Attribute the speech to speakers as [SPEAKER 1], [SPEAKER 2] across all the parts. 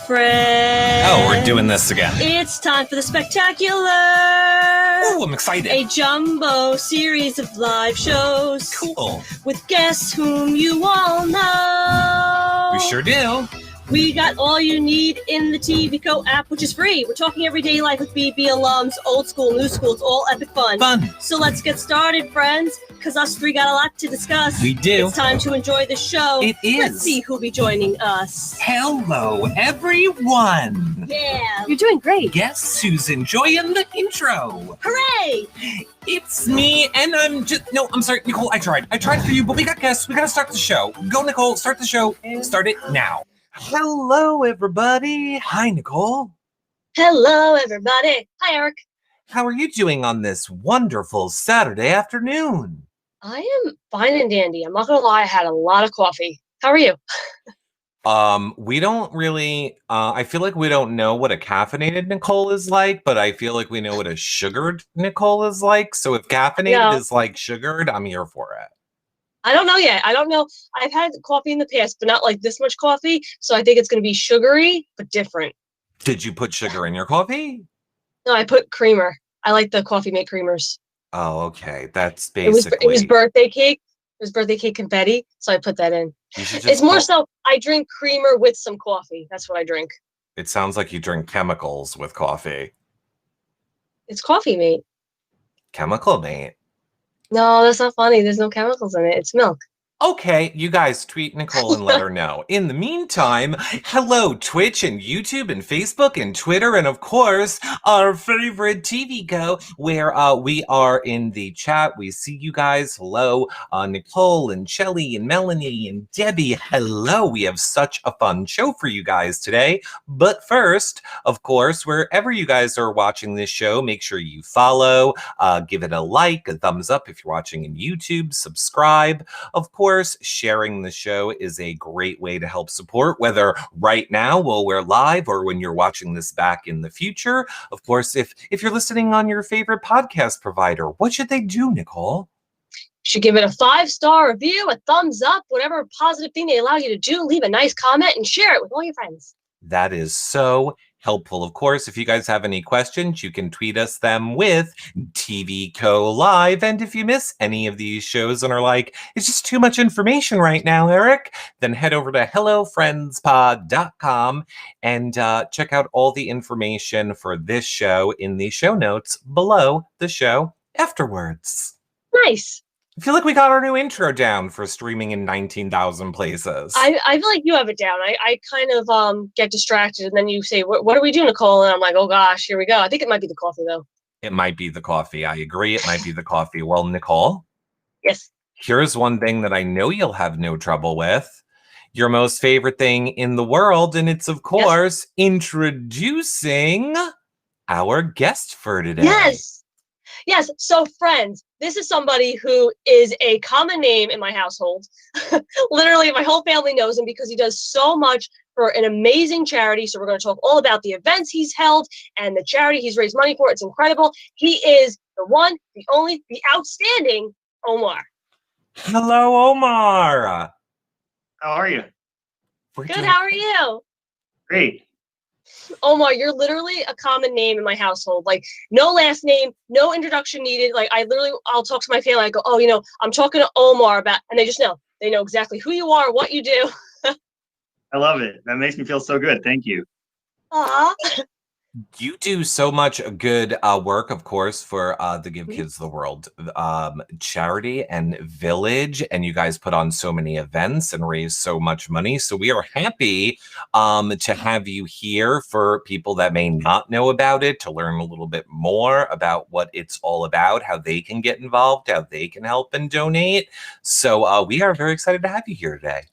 [SPEAKER 1] friends.
[SPEAKER 2] Oh, we're doing this again.
[SPEAKER 1] It's time for the Spooktacular.
[SPEAKER 2] Oh, I'm excited.
[SPEAKER 1] A jumbo series of live shows.
[SPEAKER 2] Cool.
[SPEAKER 1] With guests whom you all know.
[SPEAKER 2] We sure do.
[SPEAKER 1] We got all you need in the TV Co app, which is free. We're talking everyday life with BB alums, old school, new school. It's all epic fun. So let's get started, friends, because us three got a lot to discuss.
[SPEAKER 2] We do.
[SPEAKER 1] It's time to enjoy the show.
[SPEAKER 2] It is.
[SPEAKER 1] Let's see who'll be joining us.
[SPEAKER 2] Hello, everyone.
[SPEAKER 1] Yeah. You're doing great.
[SPEAKER 2] Guess who's enjoying the intro?
[SPEAKER 1] Hooray!
[SPEAKER 2] It's me, and I'm sorry, Nicole, I tried for you, but we got guests. We gotta start the show. Go, Nicole, start the show. Start it now. Hello, everybody. Hi, Nicole.
[SPEAKER 1] Hello, everybody. Hi, Eric.
[SPEAKER 2] How are you doing on this wonderful Saturday afternoon?
[SPEAKER 1] I am fine and dandy. I'm not gonna lie, I had a lot of coffee. How are you?
[SPEAKER 2] We don't really, I feel like we don't know what a caffeinated Nicole is like, but I feel like we know what a sugared Nicole is like. So if caffeinated is like sugared, I'm here for it.
[SPEAKER 1] I don't know yet. I don't know. I've had coffee in the past, but not like this much coffee. So I think it's going to be sugary, but different.
[SPEAKER 2] Did you put sugar in your coffee?
[SPEAKER 1] No, I put creamer. I like the Coffee Mate creamers.
[SPEAKER 2] Oh, okay. That's basically...
[SPEAKER 1] It was birthday cake. It was birthday cake confetti. So I put that in. It's more so I drink creamer with some coffee. That's what I drink.
[SPEAKER 2] It sounds like you drink chemicals with coffee.
[SPEAKER 1] It's Coffee Mate.
[SPEAKER 2] Chemical Mate?
[SPEAKER 1] No, that's not funny. There's no chemicals in it. It's milk.
[SPEAKER 2] Okay, you guys tweet Nicole and let her know. In the meantime, hello Twitch and YouTube and Facebook and Twitter and of course our favorite TV Go where we are in the chat. We see you guys. Hello, Nicole and Shelly and Melanie and Debbie. Hello, we have such a fun show for you guys today. But first, of course, wherever you guys are watching this show, make sure you follow, give it a like, a thumbs up if you're watching in YouTube, subscribe. Of course, sharing the show is a great way to help support, whether right now while we're live or when you're watching this back in the future. Of course, if you're listening on your favorite podcast provider, what should they do, Nicole?
[SPEAKER 1] Should give it a 5-star review, a thumbs up, whatever positive thing they allow you to do. Leave a nice comment and share it with all your friends.
[SPEAKER 2] That is so helpful. Of course, if you guys have any questions, you can tweet us them with TV Co Live. And if you miss any of these shows and are like, it's just too much information right now, Eric, then head over to hellofriendspod.com and check out all the information for this show in the show notes below the show afterwards.
[SPEAKER 1] Nice.
[SPEAKER 2] I feel like we got our new intro down for streaming in 19,000 places.
[SPEAKER 1] I feel like you have it down. I kind of get distracted, and then you say, what do we do, Nicole? And I'm like, oh, gosh, here we go. I think it might be the coffee, though.
[SPEAKER 2] It might be the coffee. I agree. It might be the coffee. Well, Nicole?
[SPEAKER 1] Yes.
[SPEAKER 2] Here's one thing that I know you'll have no trouble with. Your most favorite thing in the world, and it's, of course, introducing our guest for today.
[SPEAKER 1] Yes. So, friends, this is somebody who is a common name in my household. Literally, my whole family knows him because he does so much for an amazing charity. So we're going to talk all about the events he's held and the charity he's raised money for. It's incredible. He is the one, the only, the outstanding Omar.
[SPEAKER 2] Hello, Omar.
[SPEAKER 3] How are you?
[SPEAKER 1] Good. How are you?
[SPEAKER 3] Great.
[SPEAKER 1] Omar, you're literally a common name in my household. Like, no last name, no introduction needed. Like, I'll talk to my family. I go, oh, I'm talking to Omar about, and they just know. They know exactly who you are, what you do.
[SPEAKER 3] I love it. That makes me feel so good. Thank you.
[SPEAKER 1] Aw.
[SPEAKER 2] You do so much good work, of course, for the Give Kids the World charity and village, and you guys put on so many events and raise so much money. So we are happy to have you here for people that may not know about it, to learn a little bit more about what it's all about, how they can get involved, how they can help and donate. So we are very excited to have you here today.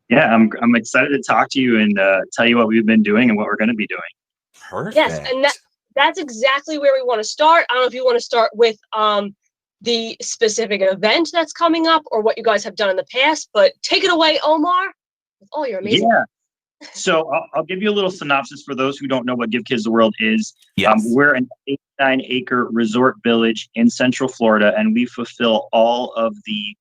[SPEAKER 3] Yeah, I'm excited to talk to you and tell you what we've been doing and what we're going to be doing.
[SPEAKER 2] Perfect.
[SPEAKER 1] Yes, and that's exactly where we want to start. I don't know if you want to start with the specific event that's coming up or what you guys have done in the past, but take it away, Omar. Oh, you're amazing.
[SPEAKER 3] Yeah. So I'll give you a little synopsis for those who don't know what Give Kids the World is.
[SPEAKER 2] Yes.
[SPEAKER 3] We're an 89-acre resort village in Central Florida, and we fulfill all of the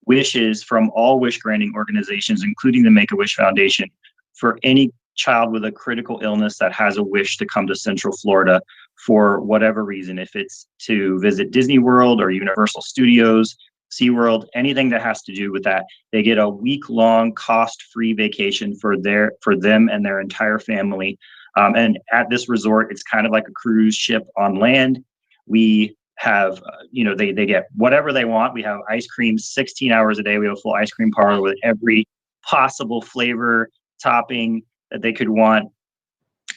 [SPEAKER 3] wishes from all wish granting organizations, including the Make-A-Wish Foundation, for any child with a critical illness that has a wish to come to Central Florida for whatever reason, if it's to visit Disney World or Universal Studios, SeaWorld, anything that has to do with that, they get a week-long cost-free vacation for them and their entire family. And at this resort, it's kind of like a cruise ship on land. We have, they get whatever they want. We have ice cream 16 hours a day. We have a full ice cream parlor with every possible flavor, topping that they could want,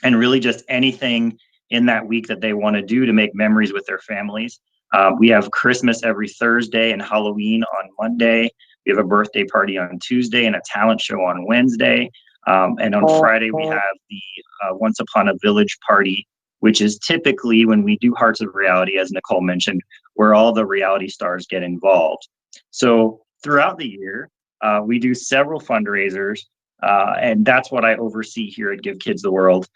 [SPEAKER 3] and really just anything in that week that they want to do to make memories with their families. We have Christmas every Thursday and Halloween on Monday. We have a birthday party on Tuesday and a talent show on Wednesday. And on Friday, we have the Once Upon a Village party, which is typically when we do Hearts of Reality, as Nicole mentioned, where all the reality stars get involved. So throughout the year, we do several fundraisers, and that's what I oversee here at Give Kids the World,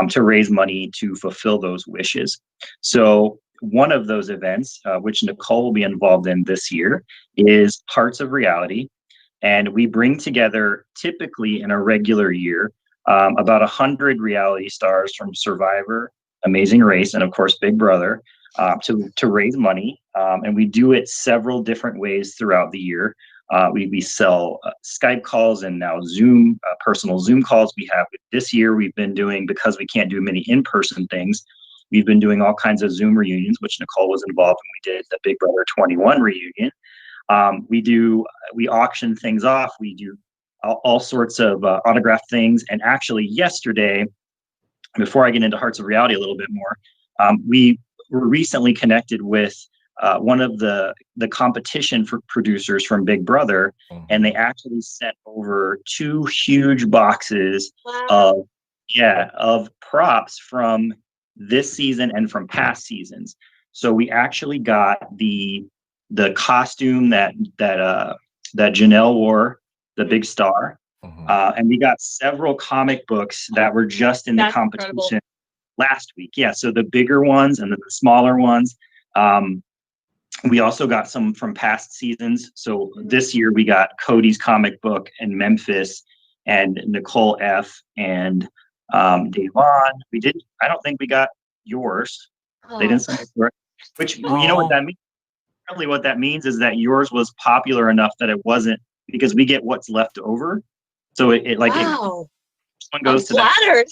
[SPEAKER 3] to raise money to fulfill those wishes. So one of those events, which Nicole will be involved in this year, is Hearts of Reality. And we bring together, typically in a regular year, about 100 reality stars from Survivor, Amazing Race, and of course, Big Brother, to raise money. And we do it several different ways throughout the year. We sell Skype calls and now Zoom, personal Zoom calls. We have this year, we've been doing, because we can't do many in-person things, we've been doing all kinds of Zoom reunions, which Nicole was involved in. We did the Big Brother 21 reunion. We auction things off. We do all sorts of autographed things. And actually yesterday, before I get into Hearts of Reality a little bit more, we were recently connected with one of the competition for producers from Big Brother, and they actually sent over 2 huge boxes of props from this season and from past seasons. So we actually got the costume that Janelle wore, the big star, and we got several comic books that were just in the competition incredible. Last week. Yeah, so the bigger ones and the smaller ones. We also got some from past seasons. So this year we got Cody's comic book and Memphis and Nicole F. and Devon. I don't think we got yours. They didn't send yours. Which, you know what that means? Probably what that means is that yours was popular enough that it wasn't, because we get what's left over. So one goes to flattered.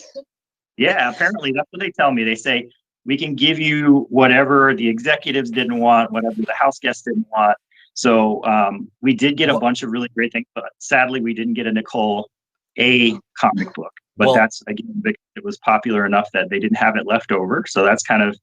[SPEAKER 3] Yeah, apparently that's what they tell me. They say, we can give you whatever the executives didn't want, whatever the house guests didn't want. So we did get a bunch of really great things, but sadly we didn't get a Nicole A comic book. But that's, again, it was popular enough that they didn't have it left over. So that's kind of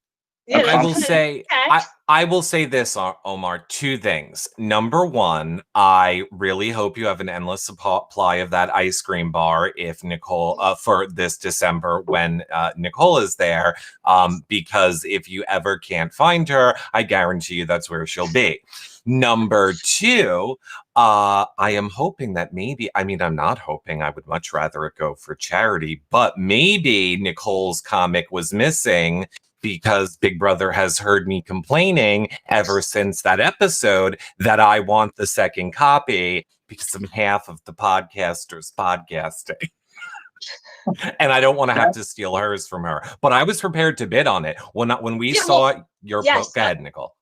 [SPEAKER 2] I will say this, Omar, 2 things. Number 1, I really hope you have an endless supply of that ice cream bar if Nicole for this December when Nicole is there, because if you ever can't find her, I guarantee you that's where she'll be. Number 2, I am hoping that I'm not hoping, I would much rather it go for charity, but maybe Nicole's comic was missing because Big Brother has heard me complaining ever since that episode that I want the second copy because I'm half of the podcasters podcasting. And I don't want to have to steal hers from her. But I was prepared to bid on it. When we saw your post. Go ahead, Nicole.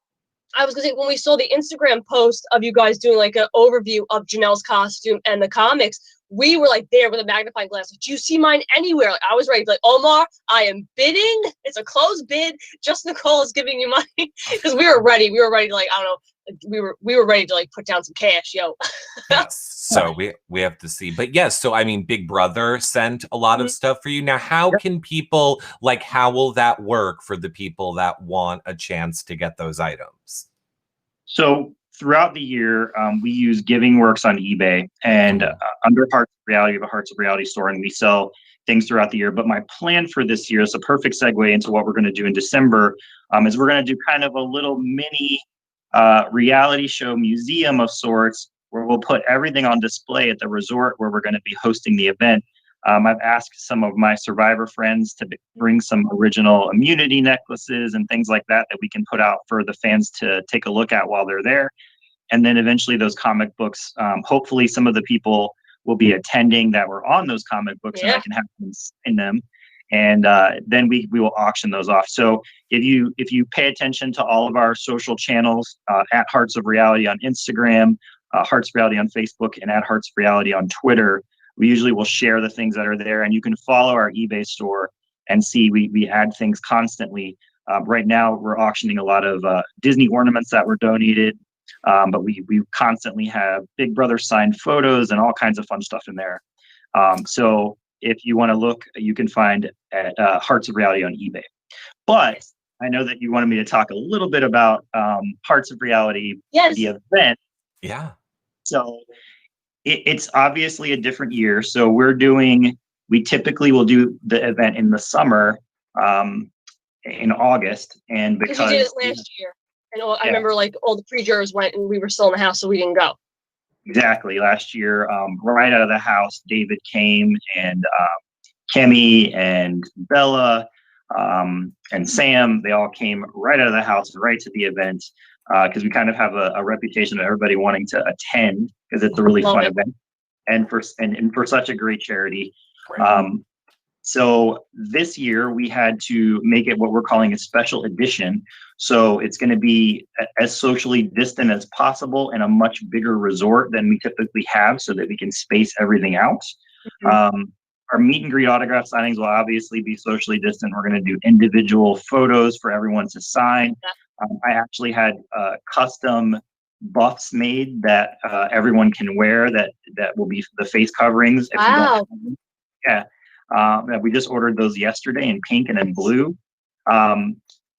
[SPEAKER 1] I was gonna say, when we saw the Instagram post of you guys doing like an overview of Janelle's costume and the comics, we were like there with a magnifying glass. Do you see mine anywhere? Like, I was ready to like, Omar, I am bidding. It's a closed bid. Just Nicole is giving you money. Because we were ready. We were ready to like, I don't know. We were ready to like put down some cash, yo.
[SPEAKER 2] Yes. So we have to see. But yes, so I mean, Big Brother sent a lot of stuff for you. Now, how can people, like, how will that work for the people that want a chance to get those items?
[SPEAKER 3] So throughout the year, we use Giving Works on eBay, and under Hearts of Reality, we have a Hearts of Reality store, and we sell things throughout the year. But my plan for this year is a perfect segue into what we're going to do in December, is we're going to do kind of a little mini reality show museum of sorts, where we'll put everything on display at the resort where we're going to be hosting the event. I've asked some of my Survivor friends to bring some original immunity necklaces and things like that we can put out for the fans to take a look at while they're there. And then eventually those comic books, hopefully some of the people will be attending that were on those comic books, and I can have them sign them. And then we will auction those off. So if you pay attention to all of our social channels, at Hearts of Reality on Instagram, Hearts of Reality on Facebook, and at Hearts of Reality on Twitter, we usually will share the things that are there. And you can follow our eBay store and see we add things constantly. Right now, we're auctioning a lot of Disney ornaments that were donated, but we constantly have Big Brother signed photos and all kinds of fun stuff in there. So if you want to look, you can find at Hearts of Reality on eBay. But I know that you wanted me to talk a little bit about Hearts of Reality, the event.
[SPEAKER 2] Yeah.
[SPEAKER 3] So it's obviously a different year. So we typically will do the event in the summer, in August. And because
[SPEAKER 1] we did it last year. And I remember like all the pre-jurors went and we were still in the house, so we didn't go.
[SPEAKER 3] Exactly. Last year, right out of the house, David came, and Kemi and Bella and Sam, they all came right out of the house, right to the event, because we kind of have a reputation of everybody wanting to attend because it's a really fun event, and for such a great charity. So this year we had to make it what we're calling a special edition. So it's going to be as socially distant as possible in a much bigger resort than we typically have, so that we can space everything out. Our meet and greet autograph signings will obviously be socially distant. We're going to do individual photos for everyone to sign. I actually had custom buffs made that everyone can wear that will be the face coverings. If
[SPEAKER 1] wow.
[SPEAKER 3] We just ordered those yesterday in pink and in blue.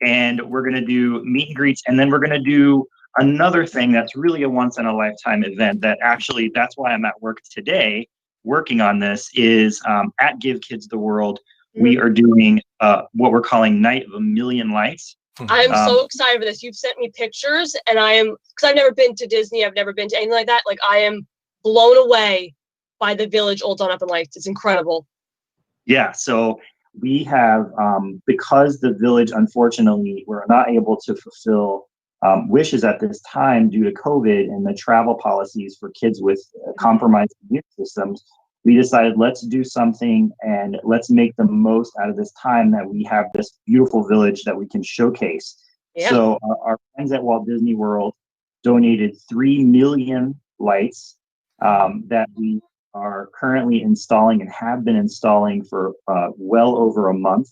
[SPEAKER 3] And we're going to do meet and greets. And then we're going to do another thing that's really a once in a lifetime event that actually, that's why I'm at work today working on this, is at Give Kids the World. We are doing what we're calling Night of a Million Lights.
[SPEAKER 1] I'm so excited for this. You've sent me pictures, and because I've never been to Disney, I've never been to anything like that. Like, I am blown away by the village all done up in lights. It's incredible.
[SPEAKER 3] Yeah, so we have, because the village, unfortunately, we're not able to fulfill wishes at this time due to COVID and the travel policies for kids with compromised immune systems. We decided, let's do something and let's make the most out of this time that we have this beautiful village that we can showcase. Yeah. So our friends at Walt Disney World donated 3 million lights that we are currently installing and have been installing for well over a month.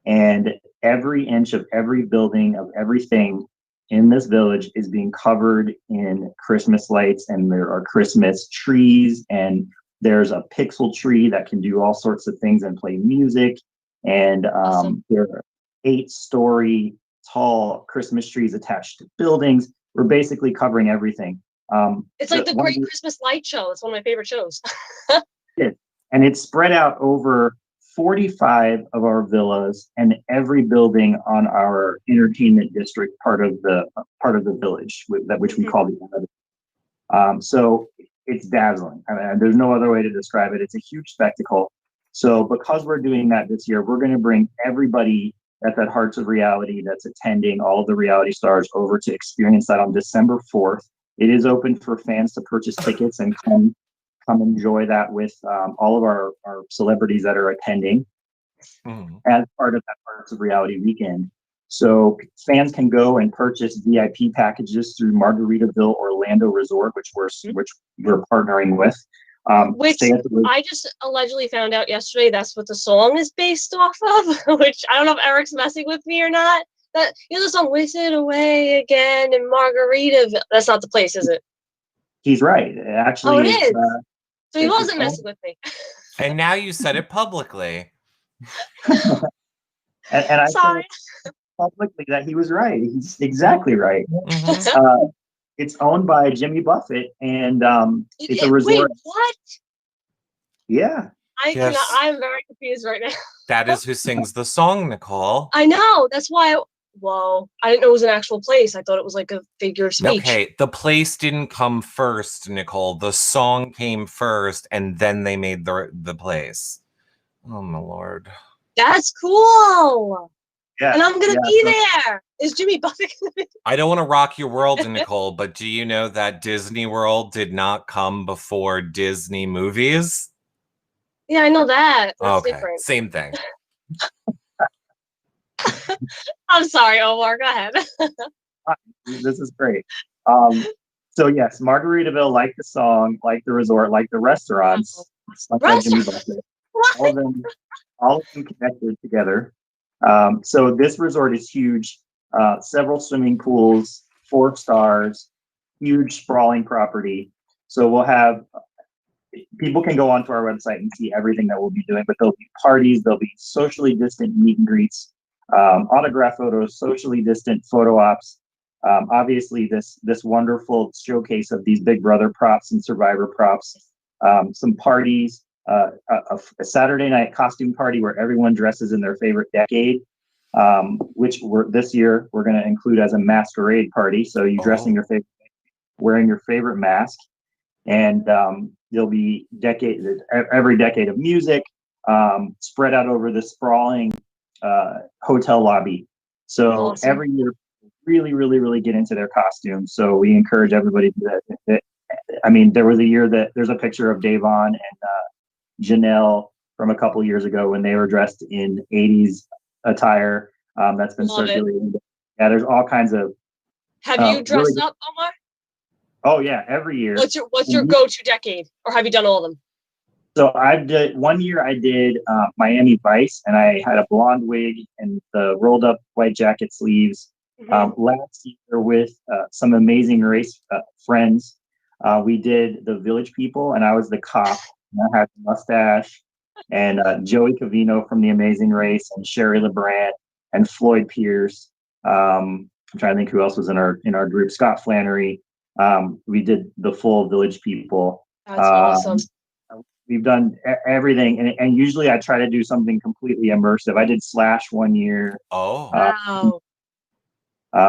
[SPEAKER 3] And every inch of every building, of everything in this village is being covered in Christmas lights, and there are Christmas trees, and there's a pixel tree that can do all sorts of things and play music. And awesome. There are 8-story tall Christmas trees attached to buildings. We're basically covering everything.
[SPEAKER 1] It's like the Great Christmas Light Show. It's one of my favorite shows.
[SPEAKER 3] And it's spread out over 45 of our villas and every building on our entertainment district part of the village, which we call the so it's dazzling. I mean, there's no other way to describe it. It's a huge spectacle. So because we're doing that this year, we're going to bring everybody that's at Hearts of Reality that's attending, all of the reality stars, over to experience that on December 4th. It is open for fans to purchase tickets and come enjoy that with all of our celebrities that are attending as part of that Hearts of Reality weekend. So fans can go and purchase VIP packages through Margaritaville Orlando Resort, which we're partnering with.
[SPEAKER 1] Which I just allegedly found out yesterday that's what the song is based off of, which I don't know if Eric's messing with me or not. That, you know, the song "Waste It Away Again" in Margaritaville. That's not the place, is it?
[SPEAKER 3] He's right. Actually,
[SPEAKER 1] it is. So he wasn't messing with me.
[SPEAKER 2] And now you said it publicly.
[SPEAKER 3] and I said publicly that he was right. He's exactly right. It's owned by Jimmy Buffett, and it's a resort.
[SPEAKER 1] Wait, what?
[SPEAKER 3] Yeah.
[SPEAKER 1] I'm very confused right now.
[SPEAKER 2] That is who sings the song, Nicole.
[SPEAKER 1] I know. That's why. Whoa. I didn't know it was an actual place. I thought it was like a figure of speech.
[SPEAKER 2] Okay, the place didn't come first, Nicole. The song came first, and then they made the place. Oh, my Lord.
[SPEAKER 1] That's cool.
[SPEAKER 3] Yeah.
[SPEAKER 1] And I'm gonna be there. Is Jimmy Buffett gonna be?
[SPEAKER 2] I don't want to rock your world, Nicole, but do you know that Disney World did not come before Disney movies?
[SPEAKER 1] Yeah, I know that. That's
[SPEAKER 2] Okay,
[SPEAKER 1] different.
[SPEAKER 2] same thing.
[SPEAKER 1] I'm sorry, Omar. Go ahead.
[SPEAKER 3] This is great. So yes, Margaritaville, like the song, like the resort, like the restaurants, like that Jimmy Buffett, all of them connected together. So this resort is huge. Several swimming pools, 4 stars, huge sprawling property. So we'll have people can go onto our website and see everything that we'll be doing, but there'll be parties, there'll be socially distant meet and greets, autograph photos, socially distant photo ops. Obviously, this wonderful showcase of these Big Brother props and Survivor props, some parties, a Saturday night costume party where everyone dresses in their favorite decade, which this year we're going to include as a masquerade party. So you dress in your favorite, wearing your favorite mask, and there'll be every decade of music spread out over the sprawling hotel lobby. So
[SPEAKER 1] Awesome.
[SPEAKER 3] Every year, really get into their costumes. So we encourage everybody to do that. I mean, there was a year that there's a picture of Davon and Janelle from a couple years ago when they were dressed in 80s attire. That's been circulating. Yeah, there's all kinds of.
[SPEAKER 1] Have you dressed up, Omar?
[SPEAKER 3] Oh yeah, every year.
[SPEAKER 1] What's your go-to decade, or have you done all of them?
[SPEAKER 3] So one year I did Miami Vice, and I had a blonde wig and the rolled up white jacket sleeves. Last year with some amazing race friends, we did the Village People, and I was the cop. And I had a mustache, and Joey Cavino from The Amazing Race, and Sherry LeBrant, and Floyd Pierce. I'm trying to think who else was in our group. Scott Flannery. We did the full Village People.
[SPEAKER 1] That's awesome.
[SPEAKER 3] We've done everything, and usually I try to do something completely immersive. I did Slash one year.
[SPEAKER 2] Oh,
[SPEAKER 1] wow.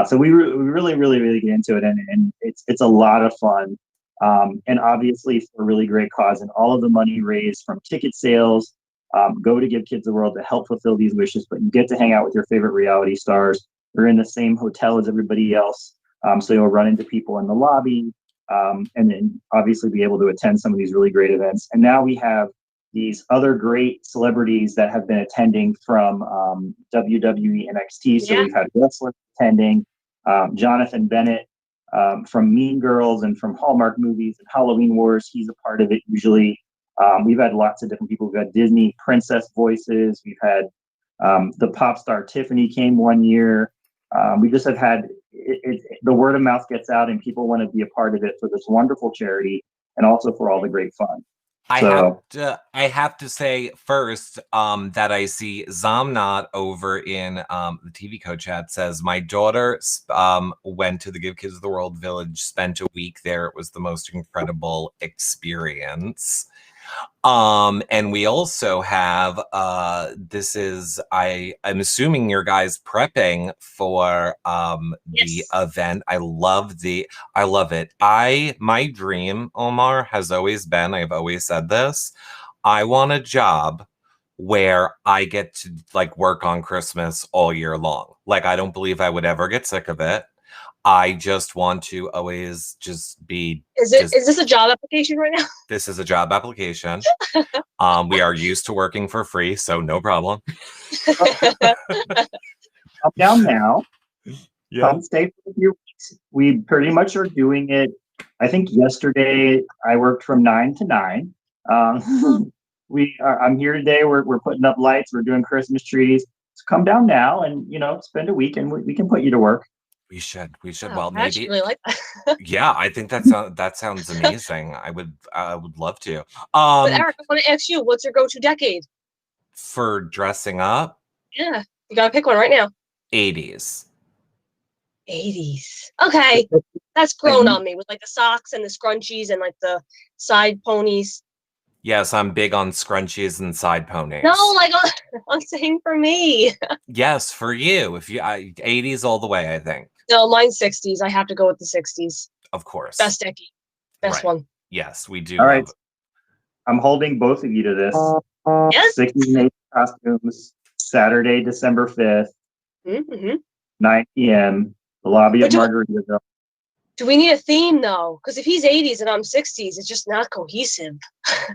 [SPEAKER 3] So we really get into it, and it's a lot of fun, and obviously for a really great cause. And all of the money raised from ticket sales go to Give Kids the World to help fulfill these wishes. But you get to hang out with your favorite reality stars. You're in the same hotel as everybody else, so you'll run into people in the lobby, and then obviously be able to attend some of these really great events. And now we have these other great celebrities that have been attending from WWE NXT. So we've had wrestlers attending, Jonathan Bennett from Mean Girls and from Hallmark movies and Halloween Wars. He's a part of it usually. We've had lots of different people. We've had Disney princess voices. We've had the pop star Tiffany came one year. We just have had the word of mouth gets out, and people want to be a part of it for this wonderful charity and also for all the great fun.
[SPEAKER 2] I have to say first that I see Zamnat over in the TV Code chat says, my daughter went to the Give Kids the World Village, spent a week there. It was the most incredible experience. And we also have I'm assuming your guys prepping for the event. I love it. My dream, Omar, has always been, I've always said this, I want a job where I get to like work on Christmas all year long. Like, I don't believe I would ever get sick of it. I just want to always just be.
[SPEAKER 1] Is this a job application right now?
[SPEAKER 2] This is a job application. We are used to working for free, so no problem.
[SPEAKER 3] Come down now.
[SPEAKER 2] Yeah.
[SPEAKER 3] Come stay for a few weeks. We pretty much are doing it. I think yesterday I worked from 9 to 9. I'm here today. We're putting up lights. We're doing Christmas trees. So come down now and spend a week, and we can put you to work.
[SPEAKER 2] We should.
[SPEAKER 1] Oh,
[SPEAKER 2] Well,
[SPEAKER 1] I
[SPEAKER 2] maybe.
[SPEAKER 1] actually really like that.
[SPEAKER 2] Yeah, I think that sounds amazing. I would love to.
[SPEAKER 1] But Eric, I want to ask you, what's your go-to decade?
[SPEAKER 2] For dressing up?
[SPEAKER 1] Yeah, you gotta pick one right now.
[SPEAKER 2] 80s.
[SPEAKER 1] 80s. Okay, that's grown on me with like the socks and the scrunchies and like the side ponies.
[SPEAKER 2] Yes, I'm big on scrunchies and side ponies.
[SPEAKER 1] No, like I'm saying for me.
[SPEAKER 2] Yes, for you. 80s all the way, I think.
[SPEAKER 1] No, mine's 60s. I have to go with the 60s.
[SPEAKER 2] Of course.
[SPEAKER 1] Best decade. Best one.
[SPEAKER 2] Yes, we do.
[SPEAKER 3] All right. I'm holding both of you to this.
[SPEAKER 1] Yes.
[SPEAKER 3] 60s and 80s costumes, Saturday, December 5th.
[SPEAKER 1] Mm-hmm.
[SPEAKER 3] 9 p.m., the lobby of Margaritaville.
[SPEAKER 1] Do we need a theme though? Because if he's 80s and I'm 60s, it's just not cohesive.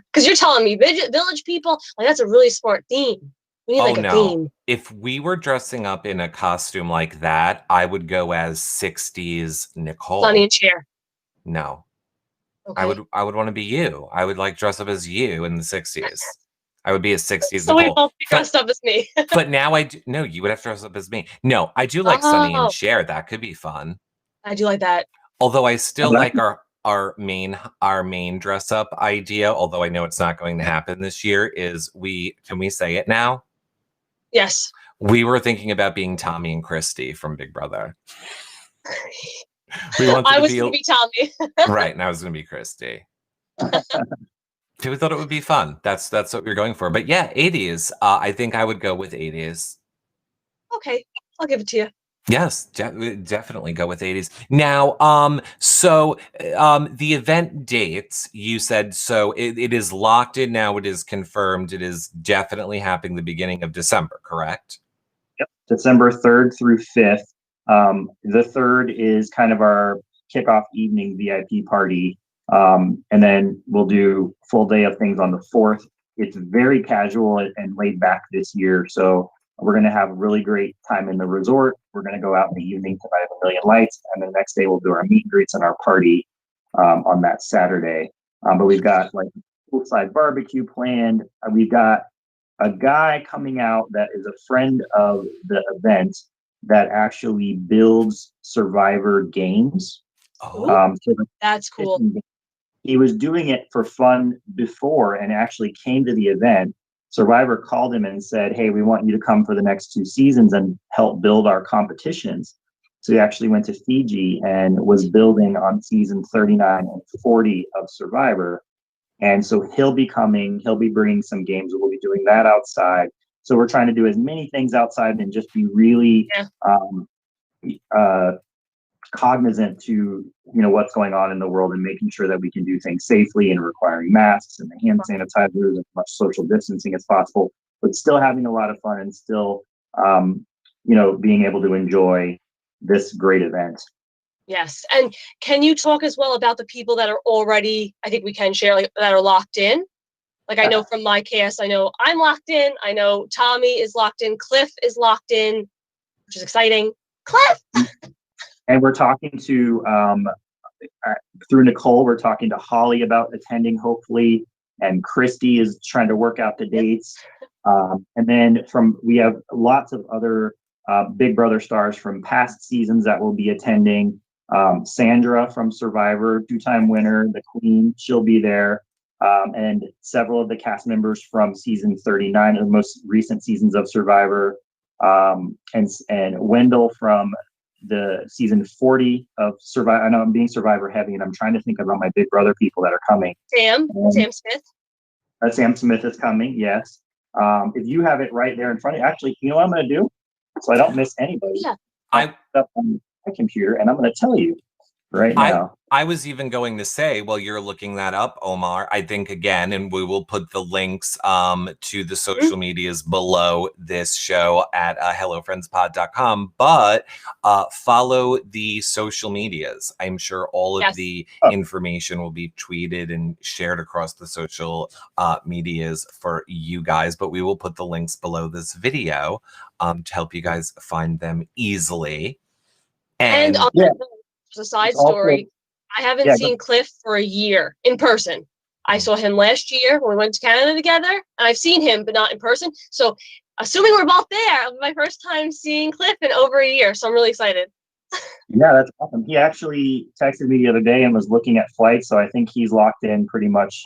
[SPEAKER 1] Because you're telling me village people, like that's a really smart theme. We need like a theme.
[SPEAKER 2] If we were dressing up in a costume like that, I would go as 60s Nicole.
[SPEAKER 1] Sonny and Cher.
[SPEAKER 2] No.
[SPEAKER 1] Okay.
[SPEAKER 2] I would want to be you. I would like dress up as you in the 60s. I would be a 60s
[SPEAKER 1] so
[SPEAKER 2] Nicole.
[SPEAKER 1] we both be dressed up as me.
[SPEAKER 2] But now no, you would have to dress up as me. No, I do like Sonny and Cher. That could be fun.
[SPEAKER 1] I do like that.
[SPEAKER 2] Although I still like our main dress up idea, although I know it's not going to happen this year, is can we say it now?
[SPEAKER 1] Yes.
[SPEAKER 2] We were thinking about being Tommy and Christy from Big Brother. I was
[SPEAKER 1] going to be Tommy.
[SPEAKER 2] Right, and I was going to be Christy. We thought it would be fun. That's what we're going for. But yeah, 80s. I think I would go with 80s.
[SPEAKER 1] Okay, I'll give it to you.
[SPEAKER 2] Yes, definitely go with 80s. Now, the event dates, you said, so it is locked in now, it is confirmed, it is definitely happening the beginning of December, correct?
[SPEAKER 3] Yep, December 3rd through 5th. The 3rd is kind of our kickoff evening VIP party, and then we'll do full day of things on the 4th. It's very casual and laid back this year, so we're going to have a really great time in the resort. We're going to go out in the evening to Night of a Million Lights, and the next day we'll do our meet and greets and our party on that Saturday. But we've got like poolside barbecue planned. We've got a guy coming out that is a friend of the event that actually builds Survivor games.
[SPEAKER 1] So that's cool.
[SPEAKER 3] He was doing it for fun before and actually came to the event. Survivor called him and said, hey, we want you to come for the next 2 seasons and help build our competitions. So he actually went to Fiji and was building on season 39 and 40 of Survivor. And so he'll be bringing some games. We'll be doing that outside. So we're trying to do as many things outside and just be really cognizant to what's going on in the world and making sure that we can do things safely and requiring masks and the hand sanitizers and as much social distancing as possible, but still having a lot of fun and still being able to enjoy this great event.
[SPEAKER 1] Yes. And can you talk as well about the people that are already, I think we can share, like, that are locked in? Like I know from my cast, I know I'm locked in. I know Tommy is locked in. Cliff is locked in, which is exciting. Cliff!
[SPEAKER 3] And we're talking to, through Nicole, we're talking to Holly about attending, hopefully. And Christy is trying to work out the dates. And then we have lots of other Big Brother stars from past seasons that will be attending. Sandra from Survivor, 2-time winner, the Queen, she'll be there. And several of the cast members from season 39, the most recent seasons of Survivor. And Wendell from the season 40 of Survivor. I know I'm being Survivor heavy, and I'm trying to think about my Big Brother people that are coming.
[SPEAKER 1] Sam Smith.
[SPEAKER 3] Sam Smith is coming, yes. If you have it right there in front of you, actually, you know what I'm going to do? So I don't miss anybody.
[SPEAKER 1] Yeah.
[SPEAKER 3] I'm up on my computer, and I'm going to tell you right now.
[SPEAKER 2] I was even going to say, while you're looking that up, Omar, I think again, and we will put the links to the social medias below this show at hellofriendspod.com, but follow the social medias. I'm sure all of the information will be tweeted and shared across the social medias for you guys, but we will put the links below this video to help you guys find them easily. And
[SPEAKER 1] a side story. I haven't seen Cliff for a year in person. I saw him last year when we went to Canada together, and I've seen him, but not in person. So, assuming we're both there, it'll be my first time seeing Cliff in over a year. So I'm really excited.
[SPEAKER 3] Yeah, that's awesome. He actually texted me the other day and was looking at flights. So I think he's locked in pretty much,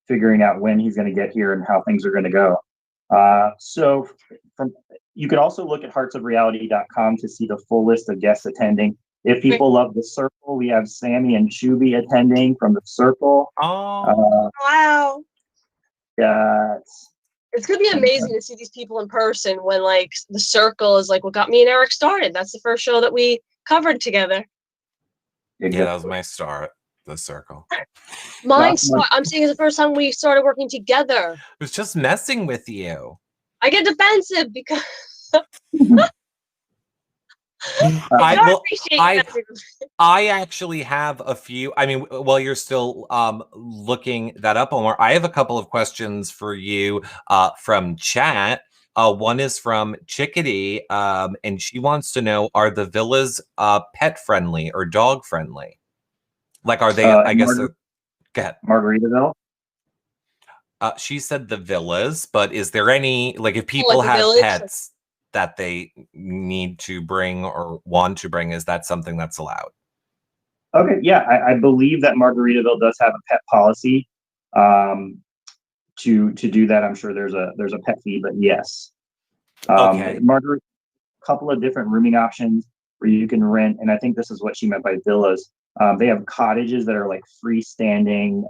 [SPEAKER 3] figuring out when he's going to get here and how things are going to go. You can also look at heartsofreality.com to see the full list of guests attending. If people love The Circle, we have Sammy and Shuby attending from The Circle.
[SPEAKER 1] Oh, wow.
[SPEAKER 3] Yeah.
[SPEAKER 1] It's going to be amazing to see these people in person when, like, The Circle is, like, what got me and Eric started. That's the first show that we covered together.
[SPEAKER 2] Yeah, that was my start, The Circle.
[SPEAKER 1] I'm saying it's the first time we started working together.
[SPEAKER 2] I was just messing with you.
[SPEAKER 1] I get defensive because
[SPEAKER 2] I
[SPEAKER 1] I
[SPEAKER 2] well,
[SPEAKER 1] appreciate
[SPEAKER 2] I
[SPEAKER 1] that.
[SPEAKER 2] I actually have a few. I mean, while you're still looking that up, Omar, I have a couple of questions for you from chat. One is from Chickadee, and she wants to know: are the villas pet friendly or dog friendly? Like, are they? I guess. Go ahead.
[SPEAKER 3] Margaritaville.
[SPEAKER 2] She said the villas, but is there any like if people
[SPEAKER 1] like the
[SPEAKER 2] have
[SPEAKER 1] village,
[SPEAKER 2] pets that they need to bring or want to bring? Is that something that's allowed?
[SPEAKER 3] Okay, yeah, I believe that Margaritaville does have a pet policy. To do that, I'm sure there's a pet fee, but yes.
[SPEAKER 2] Okay.
[SPEAKER 3] Margaret, couple of different rooming options where you can rent, and I think this is what she meant by villas. They have cottages that are like freestanding,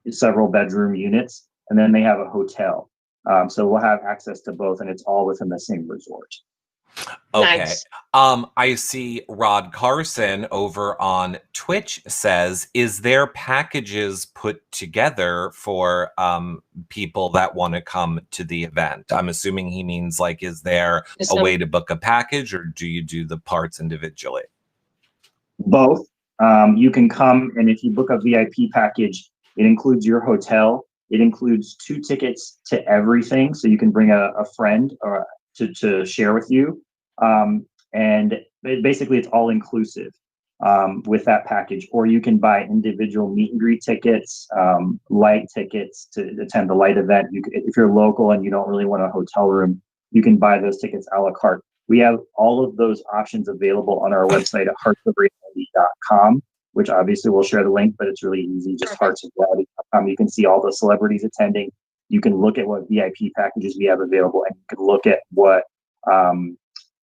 [SPEAKER 3] several bedroom units, and then they have a hotel. So we'll have access to both, and it's all within the same resort.
[SPEAKER 2] Okay.
[SPEAKER 1] Nice.
[SPEAKER 2] I see Rod Carson over on Twitch says, is there packages put together for people that want to come to the event? I'm assuming he means like, is there a way to book a package, or do you do the parts individually?
[SPEAKER 3] Both. You can come, and if you book a VIP package, it includes your hotel. It includes 2 tickets to everything, so you can bring a friend or to share with you. And basically, it's all inclusive with that package. Or you can buy individual meet and greet tickets, light tickets to attend the light event. If you're local and you don't really want a hotel room, you can buy those tickets a la carte. We have all of those options available on our website at heartsofreality.com, which obviously we'll share the link, but it's really easy. Just heartsofreality.com. You can see all the celebrities attending. You can look at what VIP packages we have available, and you can look at what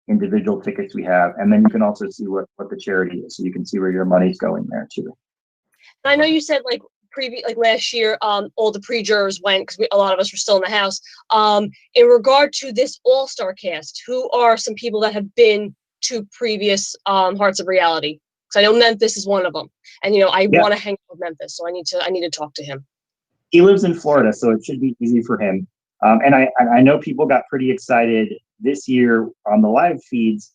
[SPEAKER 3] individual tickets we have. And then you can also see what the charity is. So you can see where your money's going there too.
[SPEAKER 1] I know you said like last year, all the pre-jurors went because a lot of us were still in the house. In regard to this all-star cast, who are some people that have been to previous Hearts of Reality? Because I know Memphis is one of them, and I want to hang out with Memphis, so I need to talk to him.
[SPEAKER 3] He lives in Florida, so it should be easy for him. And I know people got pretty excited this year on the live feeds.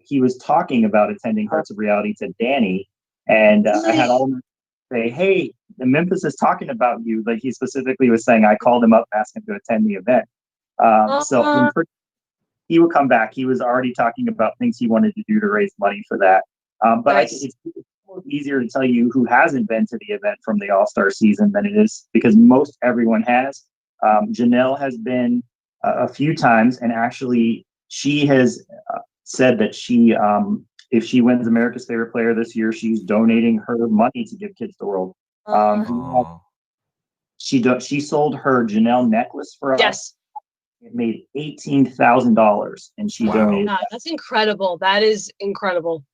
[SPEAKER 3] He was talking about attending Hearts of Reality to Danny, and I had all of them say, "Hey, the Memphis is talking about you." Like he specifically was saying, I called him up, asked him to attend the event. So he would come back. He was already talking about things he wanted to do to raise money for that. But
[SPEAKER 1] Nice.
[SPEAKER 3] it's easier to tell you who hasn't been to the event from the All-Star season than it is because most everyone has. Janelle has been a few times, and actually she has said that she, if she wins America's Favorite Player this year, she's donating her money to give kids the world. She sold her Janelle necklace for us.
[SPEAKER 1] Yes.
[SPEAKER 3] It made $18,000, and she donated.
[SPEAKER 1] God, that's incredible. That is incredible.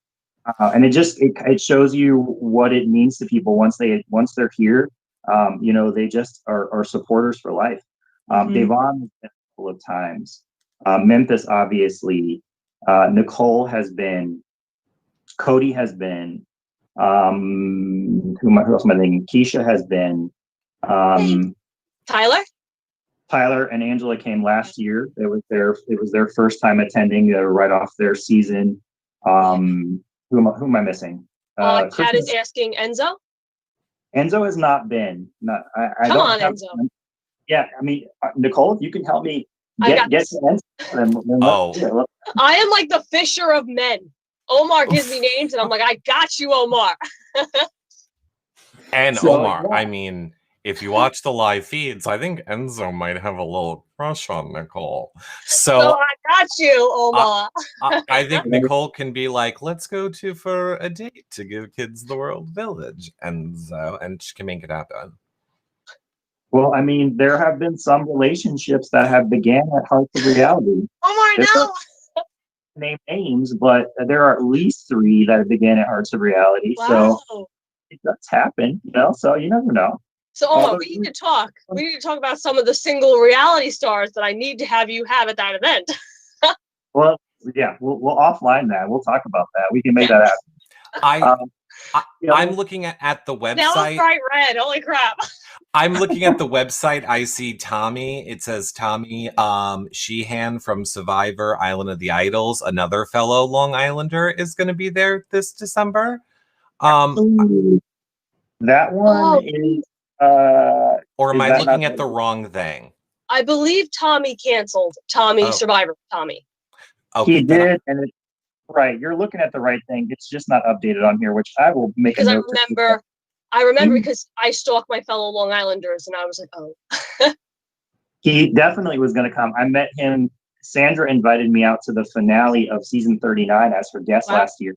[SPEAKER 3] And it shows you what it means to people once they're here. They just are supporters for life. Devon has been a couple of times. Memphis, obviously. Nicole has been. Cody has been. Who else am I thinking? Keisha has been. Tyler and Angela came last year. It was their first time attending. They were right off their season. Who am I missing?
[SPEAKER 1] Kat is asking Enzo.
[SPEAKER 3] Enzo has not been.
[SPEAKER 1] Come on, Enzo.
[SPEAKER 3] Yeah, I mean, Nicole, if you can help me get to Enzo.
[SPEAKER 1] I am like the fisher of men. Omar gives me names, and I'm like, I got you, Omar.
[SPEAKER 2] And so, Omar, yeah. I mean, if you watch the live feeds, I think Enzo might have a little crush on Nicole. So
[SPEAKER 1] I got you, Omar.
[SPEAKER 2] I think Nicole can be like, let's go for a date to give kids the World Village, Enzo, and she can make it happen.
[SPEAKER 3] Well, I mean, there have been some relationships that have began at Hearts of Reality.
[SPEAKER 1] Omar, no.
[SPEAKER 3] Name names, but there are at least 3 that began at Hearts of Reality.
[SPEAKER 1] Wow.
[SPEAKER 3] So it does happen, so you never know.
[SPEAKER 1] So Omar, we need to talk. We need to talk about some of the single reality stars that I need to have you have at that event.
[SPEAKER 3] Well, yeah, we'll offline that. We'll talk about that. We can make that happen.
[SPEAKER 2] I'm looking at the website.
[SPEAKER 1] Now I'm bright red. Holy crap.
[SPEAKER 2] I'm looking at the website. I see Tommy. It says Tommy Sheehan from Survivor Island of the Idols. Another fellow Long Islander is going to be there this December.
[SPEAKER 3] That one is.
[SPEAKER 2] Or am I looking at the wrong thing?
[SPEAKER 1] I believe Tommy canceled. Survivor Tommy.
[SPEAKER 2] Okay,
[SPEAKER 3] he did, and it's right. You're looking at the right thing. It's just not updated on here, which I will make a note.
[SPEAKER 1] Because I remember because I stalked my fellow Long Islanders, and I was like, oh.
[SPEAKER 3] He definitely was going to come. I met him. Sandra invited me out to the finale of season 39 as her guest last year.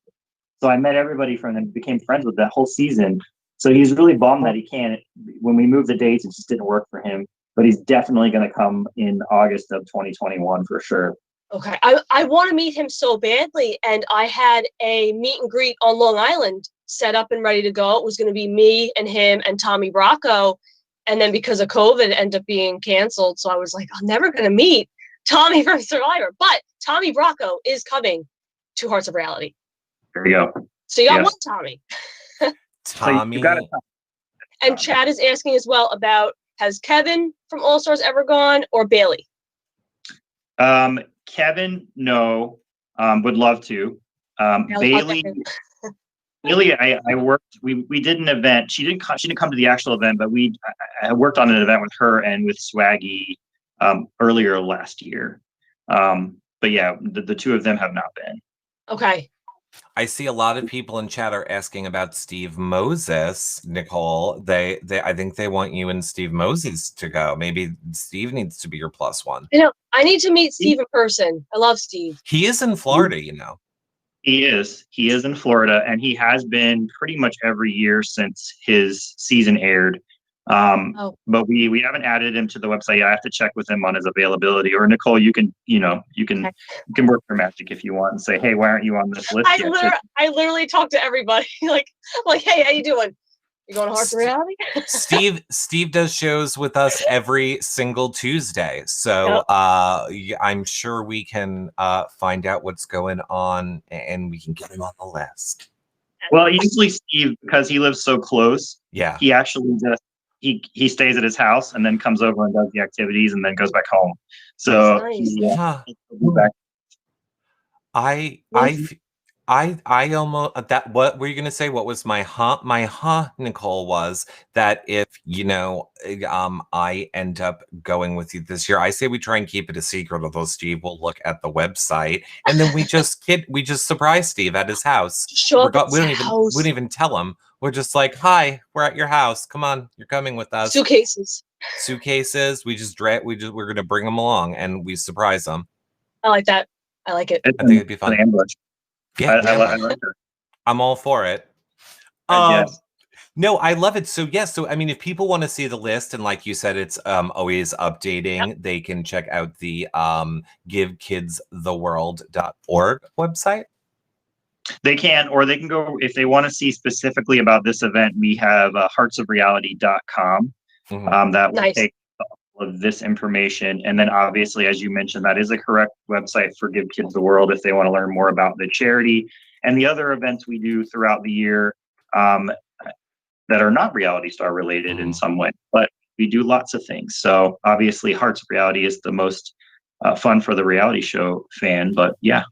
[SPEAKER 3] So I met everybody from them, became friends with that whole season. So he's really bummed that he can't. When we moved the dates, it just didn't work for him. But he's definitely going to come in August of 2021 for sure.
[SPEAKER 1] Okay. I want to meet him so badly. And I had a meet and greet on Long Island set up and ready to go. It was going to be me and him and Tommy Bracco. And then because of COVID, it ended up being canceled. So I was like, I'm never going to meet Tommy from Survivor. But Tommy Bracco is coming to Hearts of Reality.
[SPEAKER 3] There you go.
[SPEAKER 1] So you got one Tommy.
[SPEAKER 2] Tommy.
[SPEAKER 3] So you got it.
[SPEAKER 1] And Chad is asking as well about, has Kevin from All Stars ever gone, or Bailey?
[SPEAKER 3] Kevin, no. Would love to. Bailey, I worked. We did an event. She didn't come to the actual event, but I worked on an event with her and with Swaggy earlier last year. But yeah, the two of them have not been.
[SPEAKER 1] Okay.
[SPEAKER 2] I see a lot of people in chat are asking about Steve Moses, Nicole. I think they want you and Steve Moses to go. Maybe Steve needs to be your plus one.
[SPEAKER 1] I need to meet Steve in person. I love Steve.
[SPEAKER 2] He is in Florida,
[SPEAKER 3] He is in Florida, and he has been pretty much every year since his season aired. But we haven't added him to the website yet. I have to check with him on his availability. Or Nicole, you can work your magic if you want and say, hey, why aren't you on this list yet?
[SPEAKER 1] I literally talk to everybody like, hey, how you doing? You going to Hearts of Reality?
[SPEAKER 2] Steve does shows with us every single Tuesday. So I'm sure we can find out what's going on and we can get him on the list.
[SPEAKER 3] Well, usually Steve, because he lives so close, he actually just he stays at his house and then comes over and does the activities and then goes back home. So
[SPEAKER 2] I almost that. What were you gonna say? What was my Nicole, was that if I end up going with you this year, I say we try and keep it a secret, although Steve will look at the website, and then we just surprise Steve at his house. We don't even tell him. We're just like, hi, we're at your house. Come on, you're coming with us.
[SPEAKER 1] Suitcases.
[SPEAKER 2] We're gonna bring them along and we surprise them.
[SPEAKER 1] I like that. I like it.
[SPEAKER 2] I think it'd be fun.
[SPEAKER 3] An ambush.
[SPEAKER 2] Yeah,
[SPEAKER 3] I like her.
[SPEAKER 2] I'm all for it. No, I love it. So I mean, if people want to see the list, and like you said, it's always updating, they can check out the givekidstheworld.org website.
[SPEAKER 3] They can, or they can go, if they want to see specifically about this event, we have heartsofreality.com. That will take all of this information. And then obviously, as you mentioned, that is a correct website for Give Kids the World if they want to learn more about the charity and the other events we do throughout the year that are not reality star related in some way, but we do lots of things. So obviously Hearts of Reality is the most fun for the reality show fan, but yeah.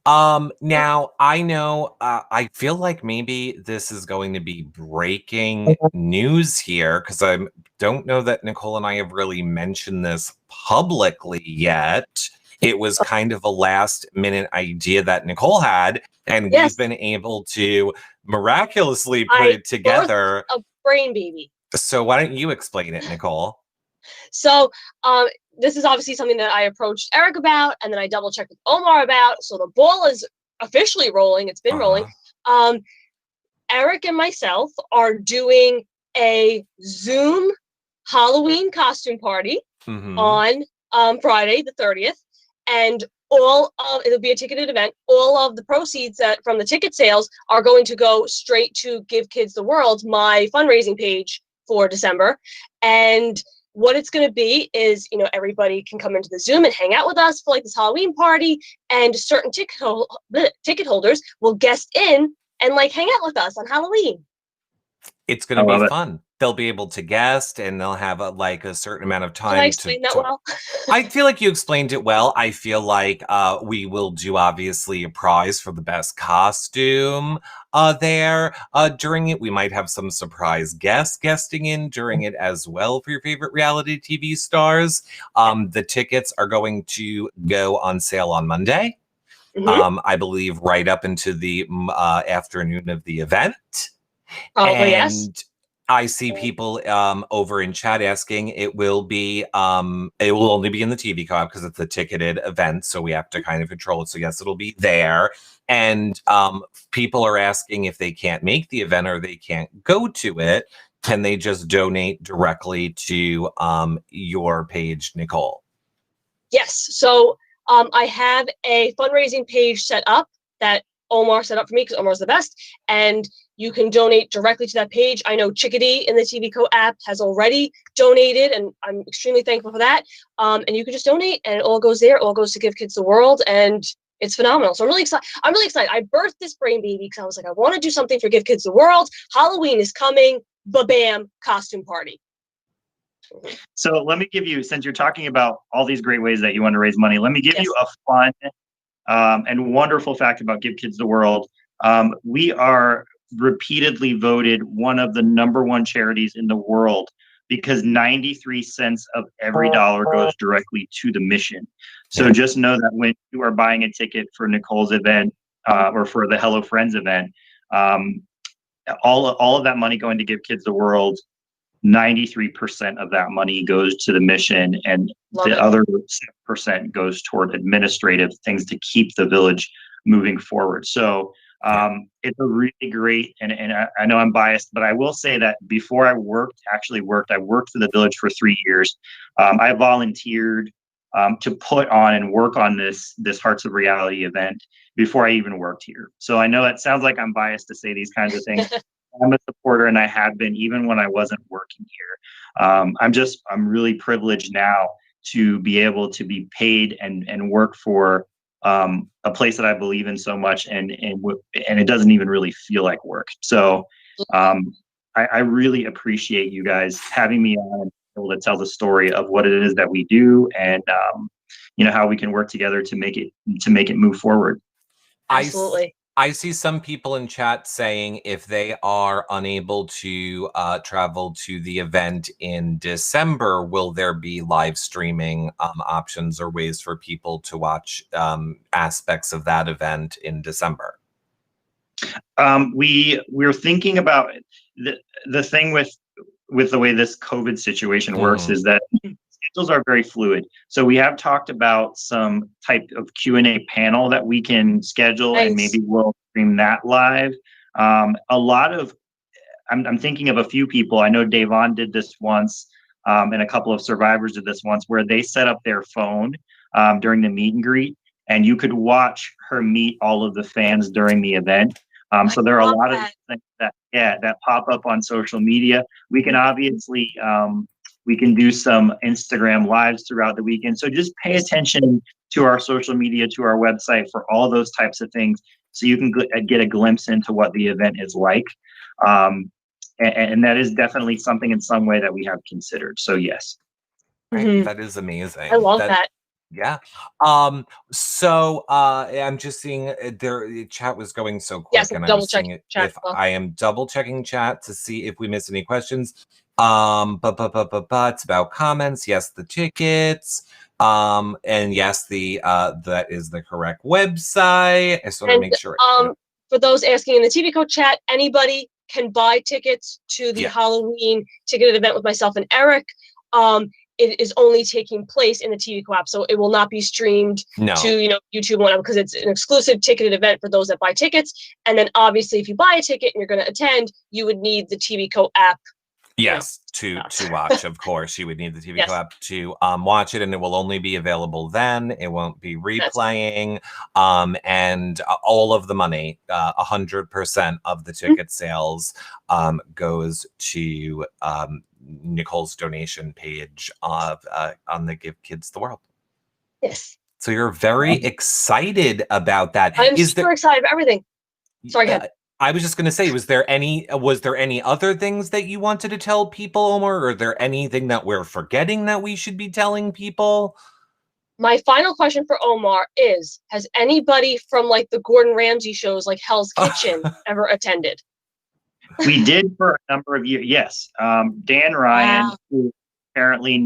[SPEAKER 2] Now I know, I feel like maybe this is going to be breaking news here, because I don't know that Nicole and I have really mentioned this publicly yet. It was kind of a last minute idea that Nicole had, and we've been able to miraculously put it together.
[SPEAKER 1] A brain baby.
[SPEAKER 2] So why don't you explain it, Nicole?
[SPEAKER 1] So, this is obviously something that I approached Eric about, and then I double checked with Omar about. So the ball is officially rolling. It's been rolling. Eric and myself are doing a Zoom Halloween costume party on Friday, the 30th. And it'll be a ticketed event. All of the proceeds from the ticket sales are going to go straight to Give Kids the World, my fundraising page for December. And what it's going to be is, everybody can come into the Zoom and hang out with us for like this Halloween party, and certain ticket holders will guest in and like hang out with us on Halloween.
[SPEAKER 2] It's going to be fun. They'll be able to guest, and they'll have a certain amount of time.
[SPEAKER 1] Did I explain that well?
[SPEAKER 2] I feel like you explained it well. I feel like we will do obviously a prize for the best costume there during it. We might have some surprise guests guesting in during it as well for your favorite reality TV stars. The tickets are going to go on sale on Monday. I believe right up into the afternoon of the event.
[SPEAKER 1] Probably,
[SPEAKER 2] and
[SPEAKER 1] yes.
[SPEAKER 2] I see people over in chat asking it will only be in the TV co-op because it's a ticketed event, so we have to kind of control it. So yes, it'll be there. And people are asking if they can't make the event or they can't go to it, can they just donate directly to your page, Nicole?
[SPEAKER 1] Yes. So I have a fundraising page set up that Omar set up for me because Omar's the best, and you can donate directly to that page. I know Chickadee in the TV Co app has already donated, and I'm extremely thankful for that. And you can just donate, and it all goes there. It all goes to Give Kids the World, and it's phenomenal. So I'm really excited. I birthed this brain baby because I was like, I want to do something for Give Kids the World. Halloween is coming. Ba-bam, costume party.
[SPEAKER 3] So let me give you, since you're talking about all these great ways that you want to raise money, let me give you a fun and wonderful fact about Give Kids the World. We are repeatedly voted one of the #1 charities in the world because 93 cents of every dollar goes directly to the mission. So just know that when you are buying a ticket for Nicole's event or for the Hello Friends event, all of that money going to Give Kids the World, 93% of that money goes to the mission, and the other % goes toward administrative things to keep the village moving forward. So it's a really great, and I know I'm biased, but I will say that before I worked for the village for 3 years. I volunteered to put on and work on this Hearts of Reality event before I even worked here. So I know it sounds like I'm biased to say these kinds of things. I'm a supporter, and I have been even when I wasn't working here. I'm really privileged now to be able to be paid and work for a place that I believe in so much, and it doesn't even really feel like work. So I really appreciate you guys having me on and able to tell the story of what it is that we do, and how we can work together to make it move forward.
[SPEAKER 1] Absolutely.
[SPEAKER 2] I see some people in chat saying if they are unable to travel to the event in December, will there be live streaming options or ways for people to watch aspects of that event in December?
[SPEAKER 3] We're thinking about the thing with the way this COVID situation works is that schedules are very fluid. So we have talked about some type of Q&A panel that we can schedule, and maybe we'll stream that live. I'm thinking of a few people. I know Davon did this once, and a couple of survivors did this once, where they set up their phone during the meet and greet, and you could watch her meet all of the fans during the event. So there are a lot of things that pop up on social media. We can obviously we can do some Instagram lives throughout the weekend. So just pay attention to our social media, to our website for all those types of things, so you can get a glimpse into what the event is like. And that is definitely something in some way that we have considered. So yes.
[SPEAKER 2] That is amazing.
[SPEAKER 1] I love that.
[SPEAKER 2] Yeah. So I'm just seeing the chat was going so quick,
[SPEAKER 1] yes,
[SPEAKER 2] and
[SPEAKER 1] I'm
[SPEAKER 2] I'm seeing it. If I am double checking chat to see if we missed any questions. It's about comments. Yes, the tickets. And yes, that is the correct website. I just want to make sure.
[SPEAKER 1] For those asking in the TV Co chat, anybody can buy tickets to the Halloween ticketed event with myself and Eric. It is only taking place in the TV Co app, so it will not be streamed to YouTube one, because it's an exclusive ticketed event for those that buy tickets. And then obviously, if you buy a ticket and you're going to attend, you would need the TV Co app.
[SPEAKER 2] Yes, to watch. Of course, you would need the TV Co app to watch it, and it will only be available then. It won't be replaying. And all of the money, 100% of the ticket sales, goes to Nicole's donation page on the Give Kids the World.
[SPEAKER 1] Yes.
[SPEAKER 2] So you're very excited about that.
[SPEAKER 1] I'm super excited about everything. Sorry, go ahead.
[SPEAKER 2] I was just going to say, was there any other things that you wanted to tell people, Omar? Or are there anything that we're forgetting that we should be telling people?
[SPEAKER 1] My final question for Omar is, has anybody from like the Gordon Ramsay shows like Hell's Kitchen ever attended?
[SPEAKER 3] We did for a number of years. Yes. Dan Ryan,
[SPEAKER 1] Wow.
[SPEAKER 3] who apparently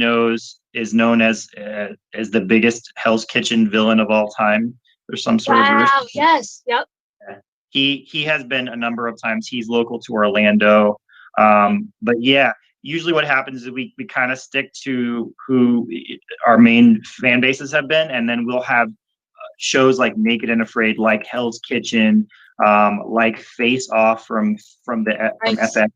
[SPEAKER 3] is known as the biggest Hell's Kitchen villain of all time. There's some sort of
[SPEAKER 1] Wow, yes, yep.
[SPEAKER 3] he has been a number of times. He's local to Orlando. But yeah, usually what happens is we kind of stick to who our main fan bases have been, and then we'll have shows like Naked and Afraid, like Hell's Kitchen, like Face Off from FX,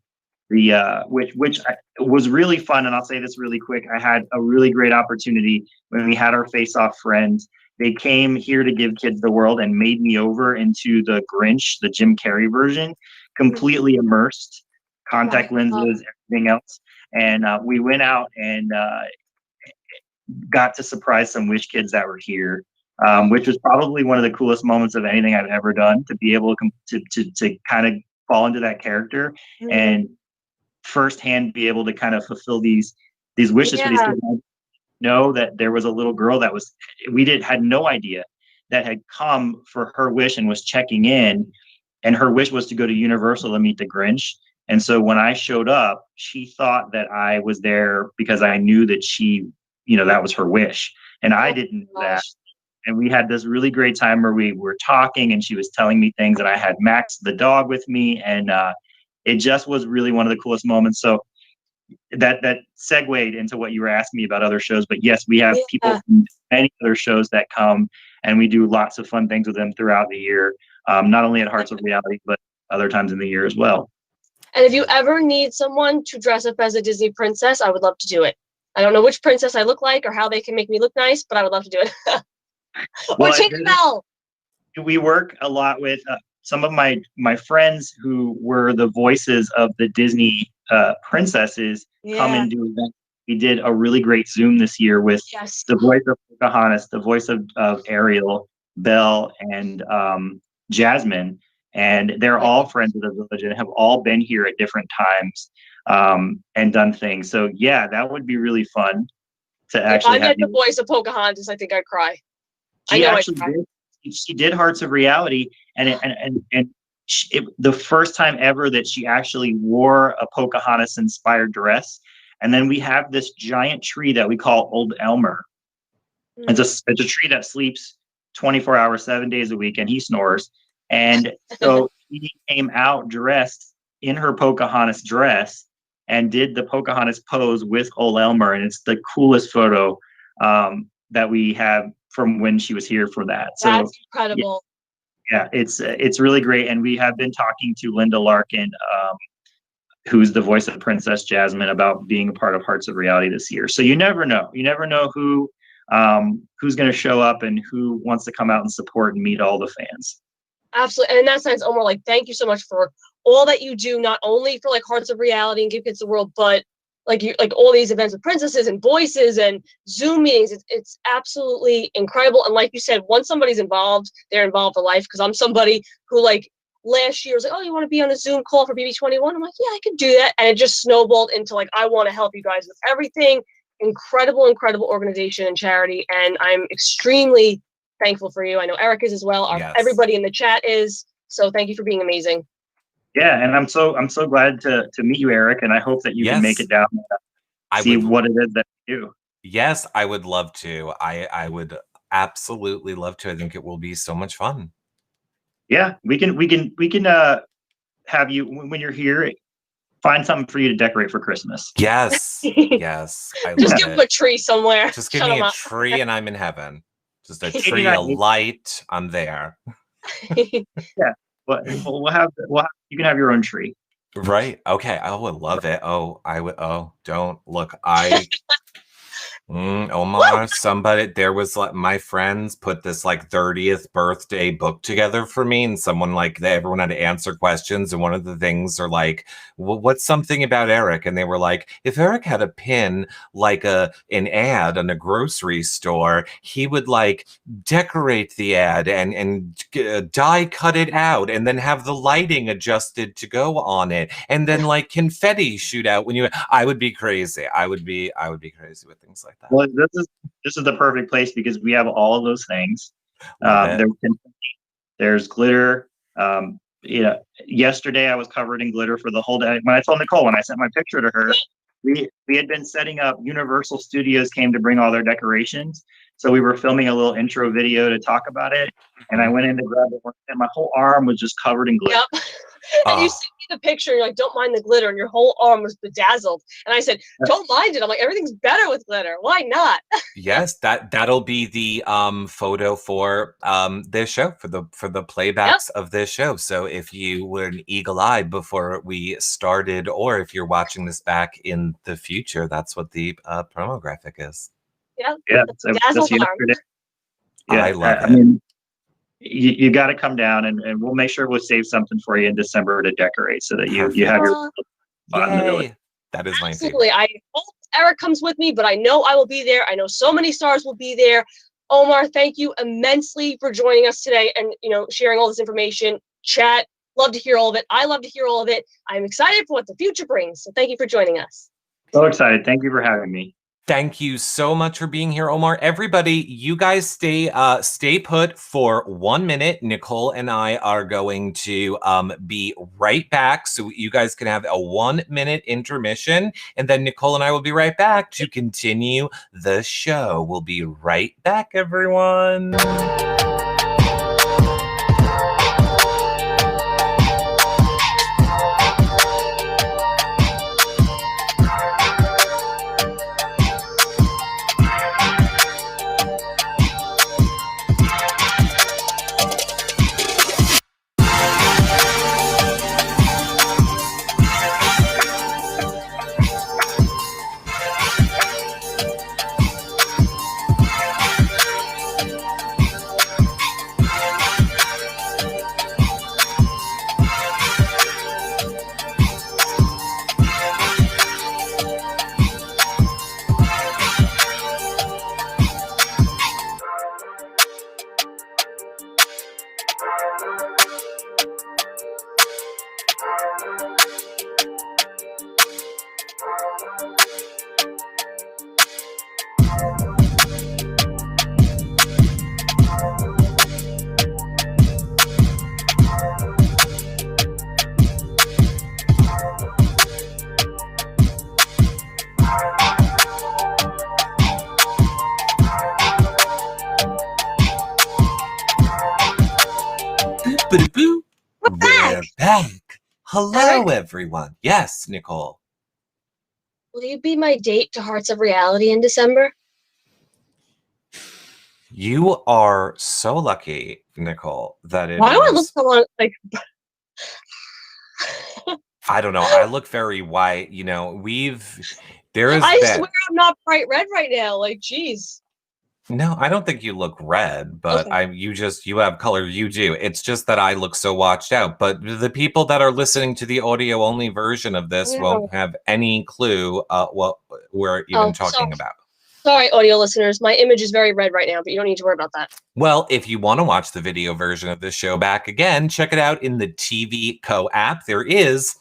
[SPEAKER 3] which was really fun. And I'll say this really quick: I had a really great opportunity when we had our Face Off friends. They came here to give kids the world and made me over into the Grinch, the Jim Carrey version, completely immersed, contact lenses, everything else. And we went out and got to surprise some Wish kids that were here, which was probably one of the coolest moments of anything I've ever done, to be able to kind of fall into that character and firsthand be able to kind of fulfill these wishes for these kids. Know that there was a little girl that had no idea that had come for her wish and was checking in, and her wish was to go to Universal to meet the Grinch. And so when I showed up, she thought that I was there because I knew that that was her wish, and I didn't know that. And we had this really great time where we were talking, and she was telling me things, and I had Max the dog with me, and it just was really one of the coolest moments. So that segued into what you were asking me about other shows. But yes, we have people from many other shows that come, and we do lots of fun things with them throughout the year, not only at Hearts of Reality, but other times in the year as well.
[SPEAKER 1] And if you ever need someone to dress up as a Disney princess, I would love to do it. I don't know which princess I look like or how they can make me look nice, but I would love to do it. Or Tinkerbell.
[SPEAKER 3] We work a lot with some of my friends who were the voices of the Disney princesses come and do events. We did a really great Zoom this year with the voice of Pocahontas, the voice of Ariel, Belle, and Jasmine, and they're all friends of the village and have all been here at different times and done things. So yeah, that would be really fun to actually.
[SPEAKER 1] If I met the voice of Pocahontas, I think I'd cry.
[SPEAKER 3] She did Hearts of Reality, and the first time ever that she actually wore a Pocahontas inspired dress. And then we have this giant tree that we call Old Elmer. It's a tree that sleeps 24 hours, 7 days a week, and he snores. And so he came out dressed in her Pocahontas dress and did the Pocahontas pose with Old Elmer. And it's the coolest photo that we have from when she was here for that. So
[SPEAKER 1] that's incredible.
[SPEAKER 3] Yeah, it's really great. And we have been talking to Linda Larkin, who's the voice of Princess Jasmine, about being a part of Hearts of Reality this year. So you never know. You never know who's going to show up and who wants to come out and support and meet all the fans.
[SPEAKER 1] Absolutely. And in that sense, Omar, like, thank you so much for all that you do, not only for like Hearts of Reality and Give Kids the World, but like all these events with princesses and voices and Zoom meetings. It's absolutely incredible. And like you said, once somebody's involved, they're involved for life. Because I'm somebody who like last year was like, oh, you want to be on a Zoom call for BB21? I'm like, yeah, I could do that. And it just snowballed into like, I want to help you guys with everything. Incredible organization and charity. And I'm extremely thankful for you. I know Eric is as well. Everybody in the chat is. So thank you for being amazing. Yeah,
[SPEAKER 3] and I'm so glad to meet you, Eric, and I hope that you can make it down and see what it is that you do.
[SPEAKER 2] Yes, I would love to. I would absolutely love to. I think it will be so much fun.
[SPEAKER 3] Yeah, we can have you when you're here. Find something for you to decorate for Christmas.
[SPEAKER 2] Yes, yes.
[SPEAKER 1] Just give him a tree somewhere.
[SPEAKER 2] Just give me a tree, and I'm in heaven. Just a tree, a light. I'm there.
[SPEAKER 3] Yeah. We'll have you can have your own tree.
[SPEAKER 2] Right. Okay. I would love it. Oh, I would. Oh, don't look. Omar, somebody, there was like my friends put this like 30th birthday book together for me, and someone like everyone had to answer questions, and one of the things are like, what's something about Eric? And they were like, if Eric had a pin like an ad on a grocery store, he would like decorate the ad and die cut it out, and then have the lighting adjusted to go on it, and then like confetti shoot out when you. I would be crazy. I would be crazy with things like that.
[SPEAKER 3] Well, this is the perfect place because we have all of those things. There's glitter. Yesterday I was covered in glitter for the whole day. When I told Nicole, when I sent my picture to her, we had been setting up. Universal Studios came to bring all their decorations, so we were filming a little intro video to talk about it. And I went in to grab it, and my whole arm was just covered in glitter.
[SPEAKER 1] Yep. And you see the picture, and you're like, don't mind the glitter, and your whole arm was bedazzled. And I said, don't mind it. I'm like, everything's better with glitter. Why not?
[SPEAKER 2] Yes, that'll be the photo for this show, for the playbacks of this show. So if you were an eagle eye before we started, or if you're watching this back in the future, that's what the promo graphic is.
[SPEAKER 3] Yeah.
[SPEAKER 1] Bedazzled arm.
[SPEAKER 2] Yeah, I love it.
[SPEAKER 3] I mean, you got to come down, and we'll make sure we'll save something for you in December to decorate, so that you have your fun in the village.
[SPEAKER 2] That is my
[SPEAKER 1] Absolutely.
[SPEAKER 2] favorite.
[SPEAKER 1] I hope Eric comes with me, but I know I will be there. I know so many stars will be there. Omar, thank you immensely for joining us today and sharing all this information. Chat, love to hear all of it. I love to hear all of it. I'm excited for what the future brings. So thank you for joining us.
[SPEAKER 3] So excited. Thank you for having me.
[SPEAKER 2] Thank you so much for being here, Omar. Everybody, you guys stay put for 1 minute. Nicole and I are going to be right back, so you guys can have a 1 minute intermission, and then Nicole and I will be right back to continue the show. We'll be right back, everyone. We're back. Hello, everyone. Yes, Nicole.
[SPEAKER 1] Will you be my date to Hearts of Reality in December?
[SPEAKER 2] You are so lucky, Nicole, that it
[SPEAKER 1] Why do I look so long? Like,
[SPEAKER 2] I don't know. I look very white. I swear
[SPEAKER 1] I'm not bright red right now. Like, geez.
[SPEAKER 2] No, I don't think you look red, but
[SPEAKER 1] Okay.
[SPEAKER 2] you have color. You do. It's just that I look so watched out. But the people that are listening to the audio only version of this won't have any clue what we're even talking about.
[SPEAKER 1] Sorry, audio listeners. My image is very red right now, but you don't need to worry about that.
[SPEAKER 2] Well, if you want to watch the video version of this show back again, check it out in the TV Co app. There is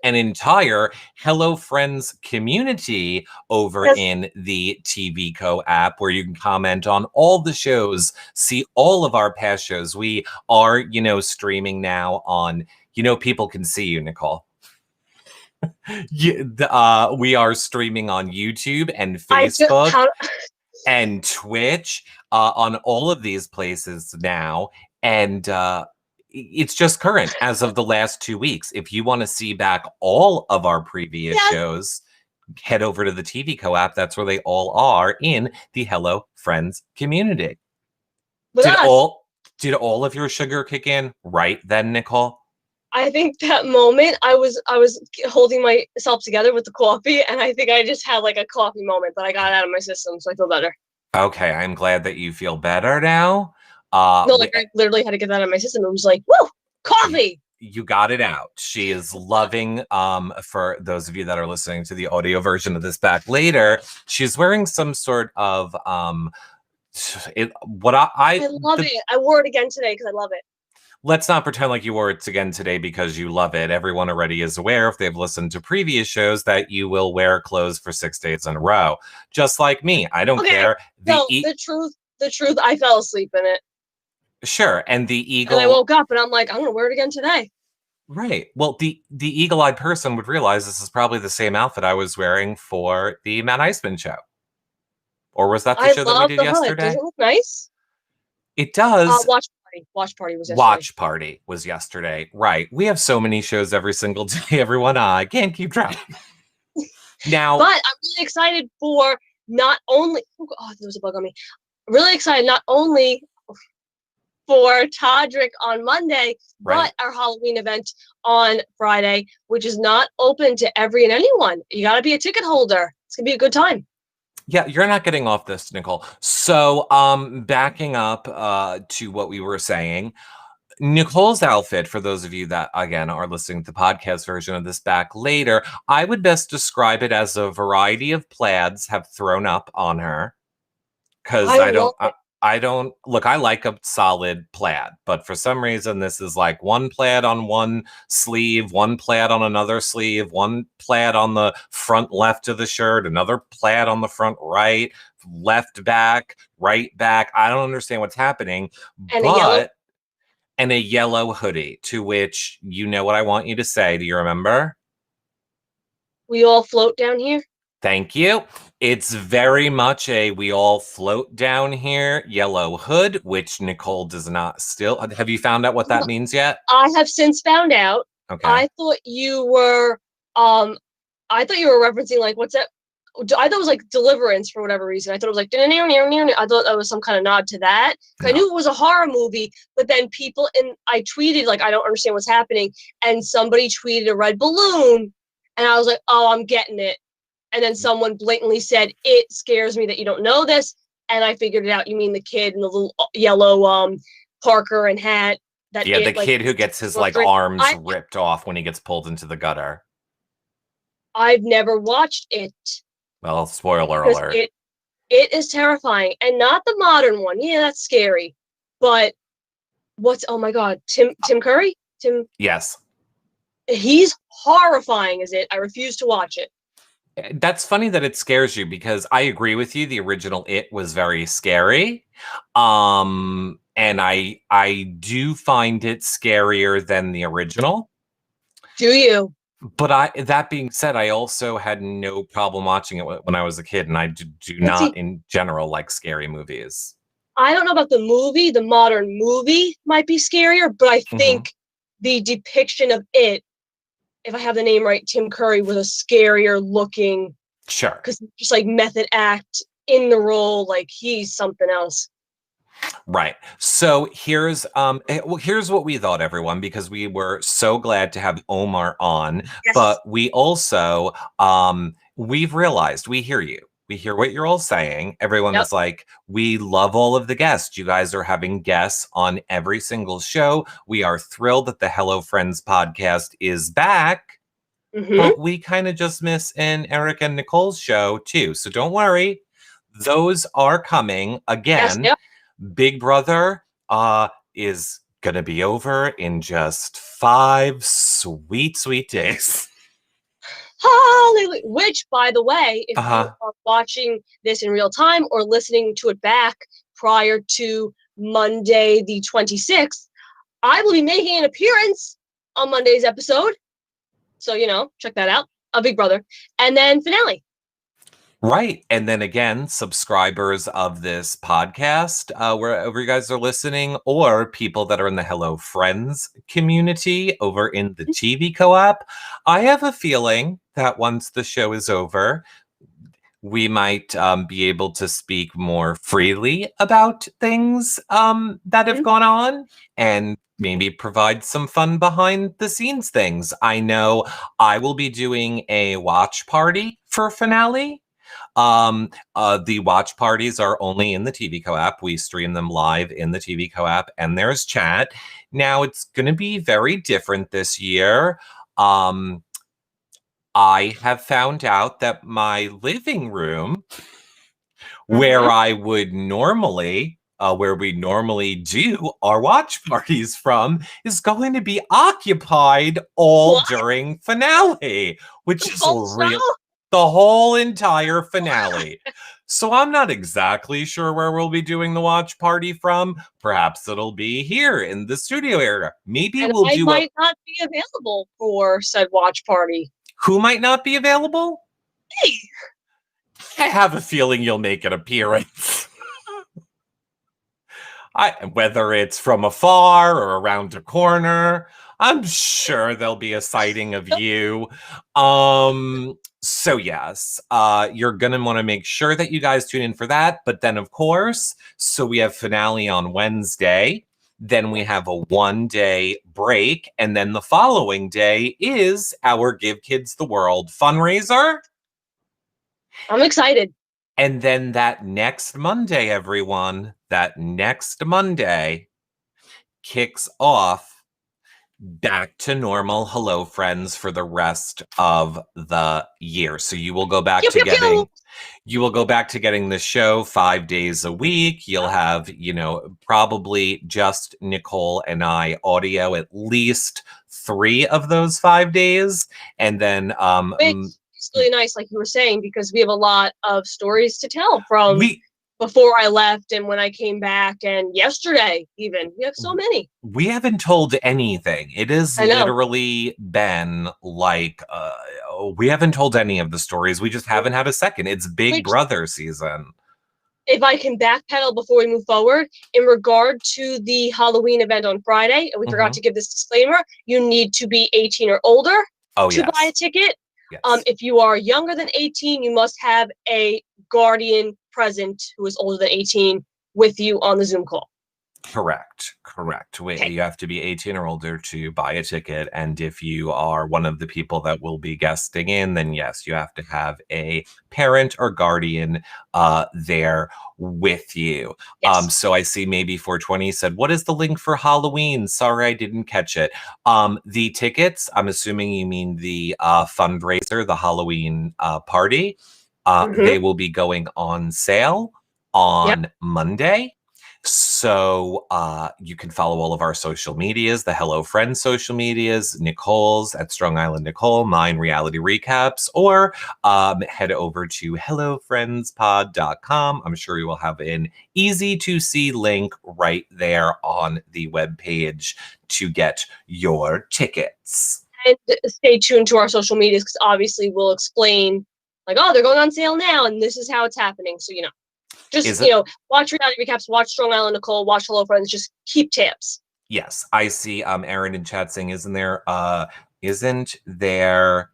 [SPEAKER 2] an entire Hello Friends community over in the TV Co app where you can comment on all the shows, see all of our past shows. We are, streaming now on, people can see you, Nicole. We are streaming on YouTube and Facebook and Twitch, on all of these places now. And it's just current as of the last 2 weeks. If you want to see back all of our previous shows, head over to the TV Co app. That's where they all are in the Hello Friends community. Did all of your sugar kick in right then, Nicole?
[SPEAKER 1] I think that moment I was holding myself together with the coffee, and I think I just had like a coffee moment, but I got it out of my system, so I feel better.
[SPEAKER 2] Okay, I'm glad that you feel better now.
[SPEAKER 1] No, like I literally had to get that out of my system. It was like, woo, coffee.
[SPEAKER 2] You got it out. She is loving, for those of you that are listening to the audio version of this back later, she's wearing some sort of, I
[SPEAKER 1] love it. I wore it again today because I love it.
[SPEAKER 2] Let's not pretend like you wore it again today because you love it. Everyone already is aware, if they've listened to previous shows, that you will wear clothes for 6 days in a row. Just like me. I don't care.
[SPEAKER 1] The truth, I fell asleep in it.
[SPEAKER 2] Sure, and the eagle.
[SPEAKER 1] And I woke up and I'm like, I'm gonna wear it again today.
[SPEAKER 2] Right. Well, the eagle-eyed person would realize this is probably the same outfit I was wearing for the Matt Iceman show. Or was that the show that we did yesterday?
[SPEAKER 1] Doesn't it look nice?
[SPEAKER 2] It does.
[SPEAKER 1] Watch party was yesterday.
[SPEAKER 2] Watch party was yesterday. Right. We have so many shows every single day, everyone. I can't keep track. Now,
[SPEAKER 1] but I'm really excited for not only. Oh, there was a bug on me. Really excited not only for Todrick on Monday, but our Halloween event on Friday, which is not open to every and anyone. You got to be a ticket holder. It's gonna be a good time.
[SPEAKER 2] Yeah, you're not getting off this, Nicole. So, backing up to what we were saying, Nicole's outfit, for those of you that, again, are listening to the podcast version of this back later, I would best describe it as a variety of plaids have thrown up on her. Because I don't look, I like a solid plaid, but for some reason, this is like one plaid on one sleeve, one plaid on another sleeve, one plaid on the front left of the shirt, another plaid on the front right, left back, right back. I don't understand what's happening. And a yellow hoodie, to which, you know what I want you to say. Do you remember?
[SPEAKER 1] We all float down here.
[SPEAKER 2] Thank you. It's very much a we all float down here yellow hood, which Nicole does not still. Have you found out what that means yet?
[SPEAKER 1] I have since found out.
[SPEAKER 2] Okay.
[SPEAKER 1] I thought you were referencing like what's that? I thought it was like Deliverance for whatever reason. I thought it was like I thought that was some kind of nod to that. No. I knew it was a horror movie, but then I tweeted like I don't understand what's happening, and somebody tweeted a red balloon, and I was like, oh, I'm getting it. And then someone blatantly said, it scares me that you don't know this. And I figured it out. You mean the kid in the little yellow Parker and hat.
[SPEAKER 2] The kid who gets his arms ripped off when he gets pulled into the gutter.
[SPEAKER 1] I've never watched it.
[SPEAKER 2] Well, spoiler alert.
[SPEAKER 1] It is terrifying. And not the modern one. Yeah, that's scary. But oh my God, Tim Curry?
[SPEAKER 2] Yes.
[SPEAKER 1] He's horrifying as it. I refuse to watch it.
[SPEAKER 2] That's funny that it scares you because I agree with you. The original It was very scary. And I do find it scarier than the original.
[SPEAKER 1] Do you?
[SPEAKER 2] But that being said, I also had no problem watching it when I was a kid, and I do not in general like scary movies.
[SPEAKER 1] I don't know about the movie. The modern movie might be scarier, but I think the depiction of it, if I have the name right, Tim Curry was a scarier looking.
[SPEAKER 2] Sure.
[SPEAKER 1] Because just like method act in the role, like he's something else.
[SPEAKER 2] Right. So here's what we thought, everyone, because we were so glad to have Omar on. Yes. But we also we've realized, we hear you. We hear what you're all saying. Everyone is like, we love all of the guests. You guys are having guests on every single show. We are thrilled that the Hello Friends podcast is back. But we kind of just miss an Eric and Nicole's show too. So don't worry. Those are coming again. Yes, Big Brother is going to be over in just 5 sweet, sweet days.
[SPEAKER 1] Hallelujah. Which, by the way, if you are watching this in real time or listening to it back prior to Monday the 26th, I will be making an appearance on Monday's episode. So, check that out. A Big Brother. And then finale.
[SPEAKER 2] Right. And then again, subscribers of this podcast, wherever you guys are listening, or people that are in the Hello Friends community over in the TV co-op, I have a feeling that once the show is over, we might be able to speak more freely about things that have gone on, and maybe provide some fun behind the scenes things. I know I will be doing a watch party for finale. The watch parties are only in the TVco app. We stream them live in the TVco app, and there's chat. Now, it's going to be very different this year. I have found out that my living room, where I would normally, where we normally do our watch parties from, is going to be occupied all
[SPEAKER 1] What?
[SPEAKER 2] during finale, which is
[SPEAKER 1] whole
[SPEAKER 2] real.
[SPEAKER 1] show?
[SPEAKER 2] The whole entire finale. So I'm not exactly sure where we'll be doing the watch party from. Perhaps it'll be here in the studio area. Maybe
[SPEAKER 1] And
[SPEAKER 2] we'll
[SPEAKER 1] I
[SPEAKER 2] do
[SPEAKER 1] might not be available for said watch party.
[SPEAKER 2] Who might not be available?
[SPEAKER 1] Hey,
[SPEAKER 2] I have a feeling you'll make an appearance. Whether it's from afar or around a corner, I'm sure there'll be a sighting of you. So yes, you're gonna want to make sure that you guys tune in for that. But then, of course, so we have finale on Wednesday. Then we have a 1-day break, and then the following day is our Give Kids the World fundraiser.
[SPEAKER 1] I'm excited.
[SPEAKER 2] And then that next Monday, everyone, that next Monday kicks off back to normal Hello Friends for the rest of the year. So you will go back
[SPEAKER 1] Pew,
[SPEAKER 2] to
[SPEAKER 1] pew,
[SPEAKER 2] getting
[SPEAKER 1] pew.
[SPEAKER 2] you will go back to getting the show 5 days a week. You'll have, probably just Nicole and I audio at least 3 of those 5 days. And then
[SPEAKER 1] It's really nice, like you were saying, because we have a lot of stories to tell from
[SPEAKER 2] we
[SPEAKER 1] before I left and when I came back and yesterday even. We have so many.
[SPEAKER 2] We haven't told anything. It has
[SPEAKER 1] I know.
[SPEAKER 2] literally been like, we haven't told any of the stories. We just haven't had a second. It's Big
[SPEAKER 1] Which-
[SPEAKER 2] Brother season.
[SPEAKER 1] If I can backpedal before we move forward, in regard to the Halloween event on Friday, and we forgot to give this disclaimer, you need to be 18 or older to buy a ticket.
[SPEAKER 2] Yes.
[SPEAKER 1] If you are younger than 18, you must have a guardian present who is older than 18 with you on the Zoom call.
[SPEAKER 2] Correct.
[SPEAKER 1] Okay.
[SPEAKER 2] You have to be 18 or older to buy a ticket. And if you are one of the people that will be guesting in, then yes, you have to have a parent or guardian there with you.
[SPEAKER 1] Yes.
[SPEAKER 2] So I see maybe 420 said, what is the link for Halloween? Sorry, I didn't catch it. The tickets, I'm assuming you mean the fundraiser, the Halloween party. They will be going on sale on Monday. So you can follow all of our social medias, the Hello Friends social medias, Nicole's at Strong Island Nicole, mine Reality Recaps, or head over to hellofriendspod.com. I'm sure you will have an easy to see link right there on the webpage to get your tickets.
[SPEAKER 1] And stay tuned to our social medias because obviously we'll explain like, oh, they're going on sale now and this is how it's happening. So, just, watch Reality Recaps, watch Strong Island Nicole, watch Hello Friends, just keep tabs.
[SPEAKER 2] Yes, I see Aaron in chat saying, isn't the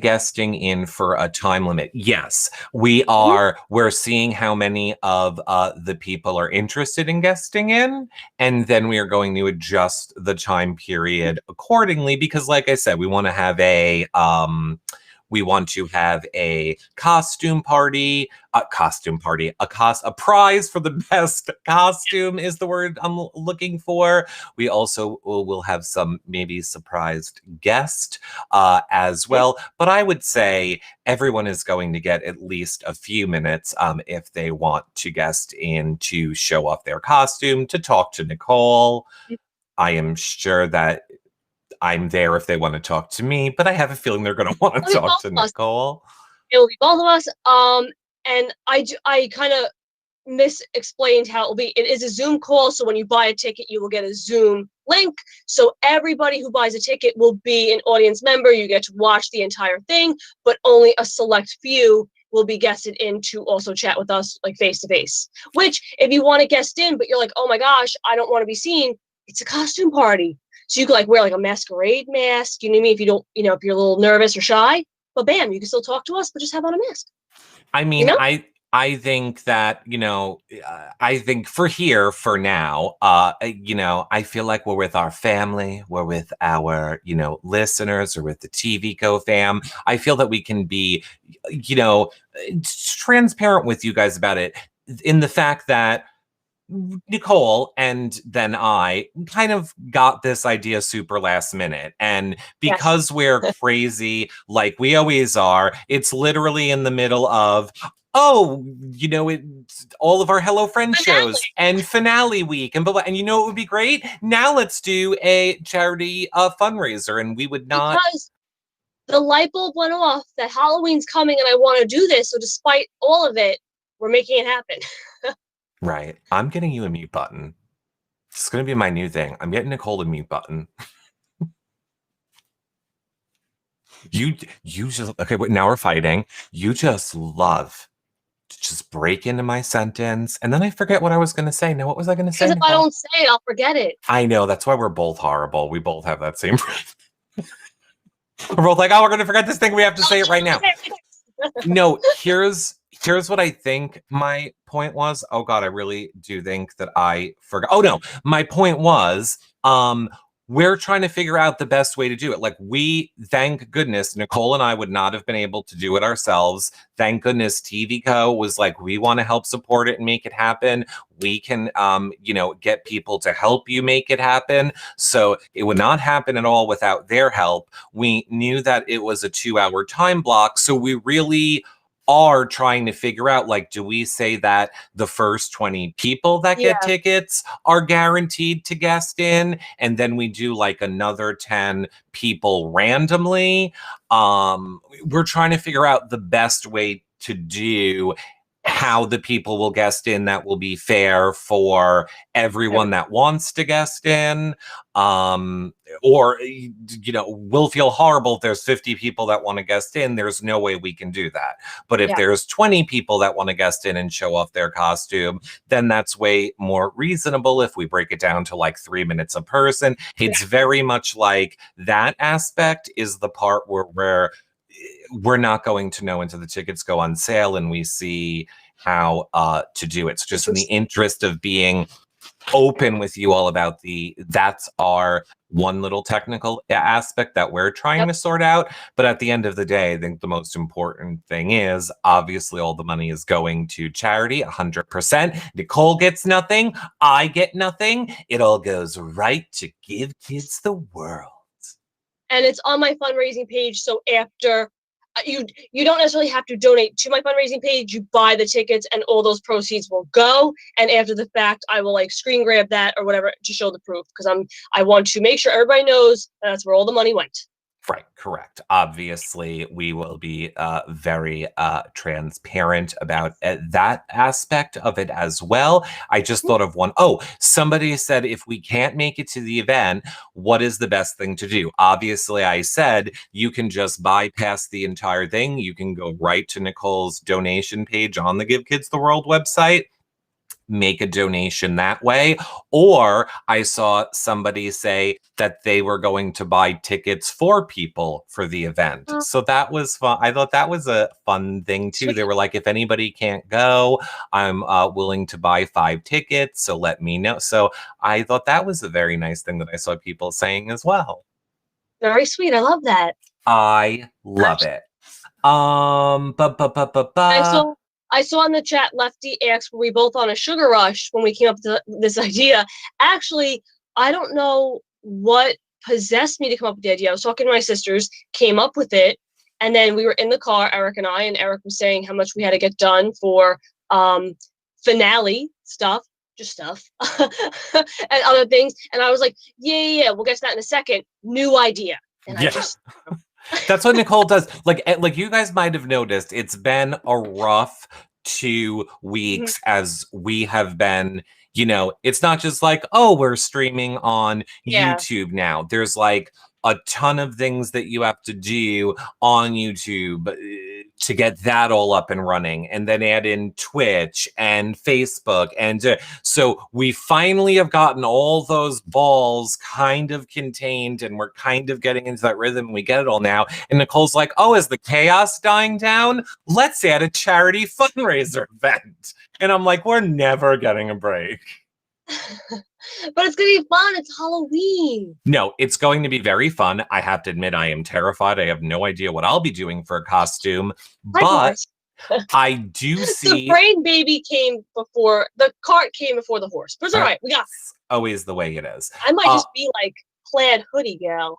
[SPEAKER 2] guesting in for a time limit? Yes, we are. We're seeing how many of the people are interested in guesting in, and then we are going to adjust the time period accordingly because, like I said, we want to have a costume party, a prize for the best costume is the word I'm looking for. We also will have some maybe surprised guest as well. But I would say everyone is going to get at least a few minutes if they want to guest in to show off their costume, to talk to Nicole. I am sure that I'm there if they want to talk to me, but I have a feeling they're going to want to talk to Nicole.
[SPEAKER 1] It will be both of us. And I kind of misexplained how it will be. It is a Zoom call, so when you buy a ticket, you will get a Zoom link. So everybody who buys a ticket will be an audience member. You get to watch the entire thing, but only a select few will be guested in to also chat with us like face to face. Which, if you want to guest in, but you're like, oh my gosh, I don't want to be seen, it's a costume party. So you could wear a masquerade mask, you know what I mean? If you don't, if you're a little nervous or shy, but bam, you can still talk to us, but just have on a mask.
[SPEAKER 2] I mean, I think that, I think for now, I feel like we're with our family, we're with our, listeners, or with the TV Co fam. I feel that we can be, transparent with you guys about it, in the fact that Nicole and then I kind of got this idea super last minute. And because we're crazy, like we always are, it's literally in the middle of, all of our Hello Friend shows and finale week. And it would be great? Now let's do a charity fundraiser. And we would not.
[SPEAKER 1] Because the light bulb went off that Halloween's coming and I want to do this. So despite all of it, we're making it happen.
[SPEAKER 2] Right. I'm getting you a mute button. It's going to be my new thing. I'm getting Nicole a mute button. You just, okay, wait, now we're fighting. You just love to just break into my sentence. And then I forget what I was going to say. Now, what was I going to say?
[SPEAKER 1] Because if I don't say it, I'll forget it.
[SPEAKER 2] I know. That's why we're both horrible. We both have that same. We're both like, oh, we're going to forget this thing. We have to say it right now. No, here's what I think my point was. Oh God, I really do think that I forgot. Oh no, my point was, we're trying to figure out the best way to do it. Like thank goodness, Nicole and I would not have been able to do it ourselves. Thank goodness TV Co was like, we want to help support it and make it happen. We can, get people to help you make it happen. So it would not happen at all without their help. We knew that it was a 2-hour time block. So we really are trying to figure out, like, do we say that the first 20 people that get tickets are guaranteed to guest in, and then we do like another 10 people randomly? We're trying to figure out the best way to do how the people will guest in that will be fair for everyone that wants to guest in. Or, we'll feel horrible if there's 50 people that want to guest in. There's no way we can do that. But if there's 20 people that want to guest in and show off their costume, then that's way more reasonable if we break it down to like 3 minutes a person. It's very much like that aspect is the part where we're not going to know until the tickets go on sale and we see how to do it. So just in the interest of being open with you all about that's our one little technical aspect that we're trying to sort out. But at the end of the day, I think the most important thing is obviously all the money is going to charity, 100%. Nicole gets nothing. I get nothing. It all goes right to Give Kids the World.
[SPEAKER 1] And it's on my fundraising page. So after you don't necessarily have to donate to my fundraising page. You buy the tickets and all those proceeds will go. And after the fact, I will like screen grab that or whatever to show the proof, because I want to make sure everybody knows that's where all the money went.
[SPEAKER 2] Right, correct. Obviously, we will be very transparent about that aspect of it as well. I just thought of one. Oh, somebody said, if we can't make it to the event, what is the best thing to do? Obviously, I said you can just bypass the entire thing. You can go right to Nicole's donation page on the Give Kids the World website, make a donation that way. Or I saw somebody say that they were going to buy tickets for people for the event. So that was fun. I thought that was a fun thing too. They were like, if anybody can't go, I'm willing to buy 5 tickets. So let me know. So I thought that was a very nice thing that I saw people saying as well.
[SPEAKER 1] Very sweet. I love that.
[SPEAKER 2] I love it.
[SPEAKER 1] I saw in the chat, Lefty asked, were we both on a sugar rush when we came up with this idea? Actually, I don't know what possessed me to come up with the idea. I was talking to my sisters, came up with it, and then we were in the car, Eric and I, and Eric was saying how much we had to get done for finale stuff, just stuff, and other things. And I was like, yeah, we'll get to that in a second. New idea. And
[SPEAKER 2] That's what Nicole does. Like you guys might have noticed, it's been a rough 2 weeks as we have been, it's not just like, oh, we're streaming on YouTube now. There's like a ton of things that you have to do on YouTube to get that all up and running, and then add in Twitch and Facebook. And so we finally have gotten all those balls kind of contained, and we're kind of getting into that rhythm, and we get it all now. And Nicole's like, oh, is the chaos dying down? Let's add a charity fundraiser event. And I'm like, we're never getting a break.
[SPEAKER 1] But it's going to be fun. It's Halloween.
[SPEAKER 2] No, it's going to be very fun. I have to admit, I am terrified. I have no idea what I'll be doing for a costume, but I do see...
[SPEAKER 1] The brain baby came before, the cart came before the horse. But it's all right. We got this.
[SPEAKER 2] Always the way it is.
[SPEAKER 1] I might just be like plaid hoodie gal.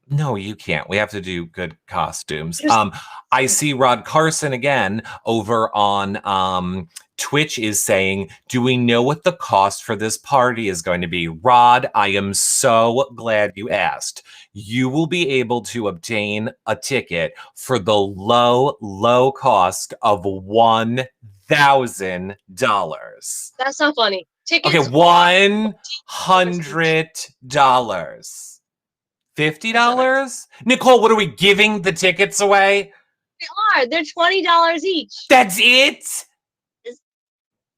[SPEAKER 2] No, you can't. We have to do good costumes. I see Rod Carson again over on Twitch is saying, do we know what the cost for this party is going to be? Rod, I am so glad you asked. You will be able to obtain a ticket for the low cost of $1,000.
[SPEAKER 1] That's not funny. Tickets.
[SPEAKER 2] Okay, $100. $50? Nicole, what are we giving the tickets away?
[SPEAKER 1] They are. They're $20 each.
[SPEAKER 2] That's it?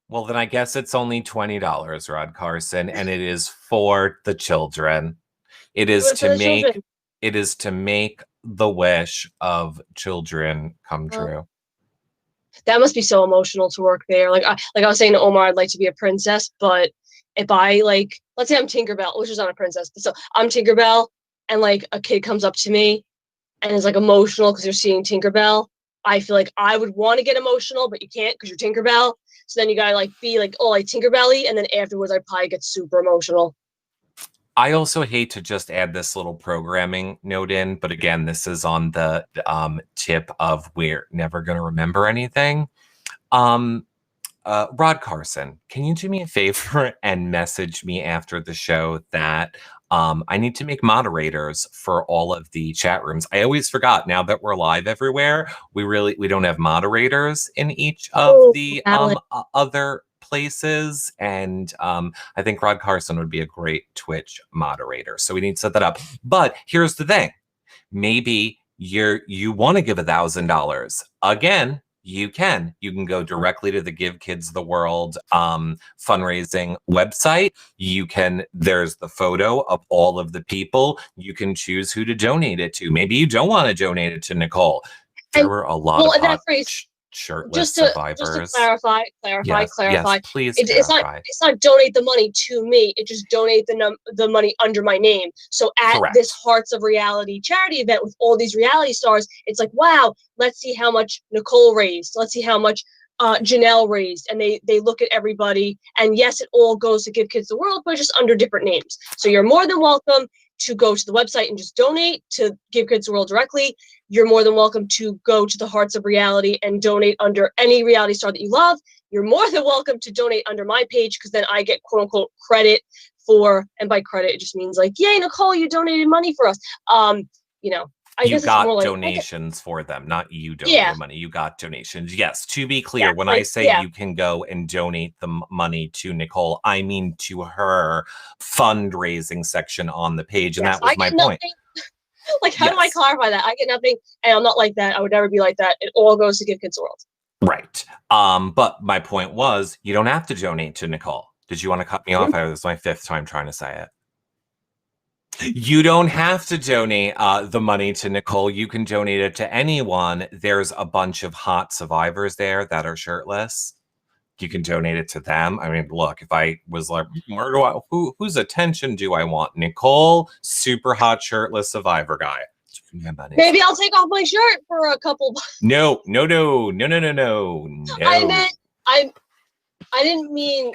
[SPEAKER 2] Well, then I guess it's only $20, Rod Carson, and it is for the children. It is to make the wish of children come true.
[SPEAKER 1] That must be so emotional to work there. Like I was saying to Omar, I'd like to be a princess, but if I let's say I'm Tinkerbell, which is not a princess, but so I'm Tinkerbell, and like a kid comes up to me and is like emotional because you're seeing Tinkerbell, I feel like I would want to get emotional, but you can't because you're Tinkerbell. So then you gotta like be like, oh, like Tinkerbelly, and then afterwards I probably get super emotional.
[SPEAKER 2] I also hate to just add this little programming note in, but again, this is on the tip of we're never gonna remember anything. Rod Carson, can you do me a favor and message me after the show that I need to make moderators for all of the chat rooms. I always forgot, now that we're live everywhere, we don't have moderators in each of the other places. And I think Rod Carson would be a great Twitch moderator. So we need to set that up. But here's the thing. Maybe you want to give $1,000. Again, you can go directly to the Give Kids the World fundraising website. There's the photo of all of the people. You can choose who to donate it to. Maybe you don't want to donate it to Nicole. There were a lot of hot shirtless survivors.
[SPEAKER 1] Just to clarify.
[SPEAKER 2] Yes, please
[SPEAKER 1] it's not donate the money to me. It just donate the money under my name. So at this Hearts of Reality charity event with all these reality stars, it's like, wow, let's see how much Nicole raised. Let's see how much Janelle raised. And they look at everybody. And yes, it all goes to Give Kids the World, but just under different names. So you're more than welcome to go to the website and just donate to Give Kids the World directly. You're more than welcome to go to the Hearts of Reality and donate under any reality star that you love. You're more than welcome to donate under my page, because then I get quote unquote credit for, and by credit, it just means like, yay, Nicole, you donated money for us. I guess
[SPEAKER 2] got
[SPEAKER 1] it's more like,
[SPEAKER 2] donations for them, not you donated money. You got donations. Yes, to be clear, when I say you can go and donate the money to Nicole, I mean to her fundraising section on the page, and that was my point.
[SPEAKER 1] Like, how do I clarify that? I get nothing, and I'm not like that. I would never be like that. It all goes to Give Kids the World.
[SPEAKER 2] Right. But my point was, you don't have to donate to Nicole. Did you want to cut me off? This is my 5th time trying to say it. You don't have to donate the money to Nicole. You can donate it to anyone. There's a bunch of hot survivors there that are shirtless. You can donate it to them. I mean, look, if I was like, whose attention do I want? Nicole, super hot shirtless survivor guy.
[SPEAKER 1] Maybe I'll take off my shirt for a couple.
[SPEAKER 2] No.
[SPEAKER 1] I didn't mean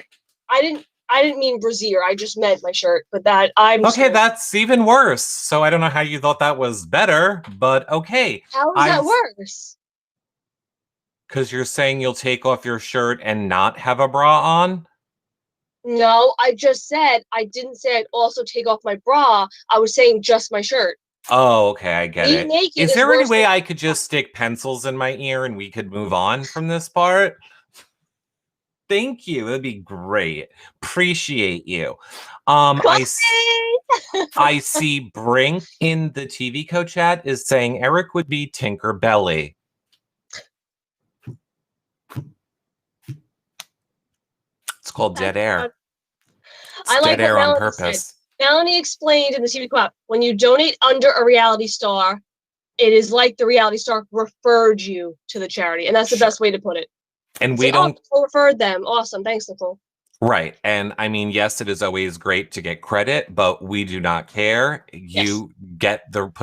[SPEAKER 1] brassiere. I just meant my shirt, but okay.
[SPEAKER 2] That's even worse. So I don't know how you thought that was better, but okay.
[SPEAKER 1] How is that worse?
[SPEAKER 2] Because you're saying you'll take off your shirt and not have a bra on?
[SPEAKER 1] No, I just said, I didn't say I'd also take off my bra. I was saying just my shirt.
[SPEAKER 2] Oh, okay, I get it. Is there any way I could just stick pencils in my ear and we could move on from this part? Thank you. That'd be great. Appreciate you. I see Brink in the TV code chat is saying Eric would be Tinkerbelly. called dead air. It's
[SPEAKER 1] I like
[SPEAKER 2] dead
[SPEAKER 1] what
[SPEAKER 2] air on
[SPEAKER 1] Melanie said.
[SPEAKER 2] purpose.
[SPEAKER 1] Melanie explained in the TV co-op, when you donate under a reality star, it is like the reality star referred you to the charity. And that's the best way to put it.
[SPEAKER 2] And
[SPEAKER 1] Say,
[SPEAKER 2] we don't
[SPEAKER 1] Nicole referred them. Awesome. Thanks, Nicole.
[SPEAKER 2] Right. And I mean, yes, it is always great to get credit, but we do not care. You put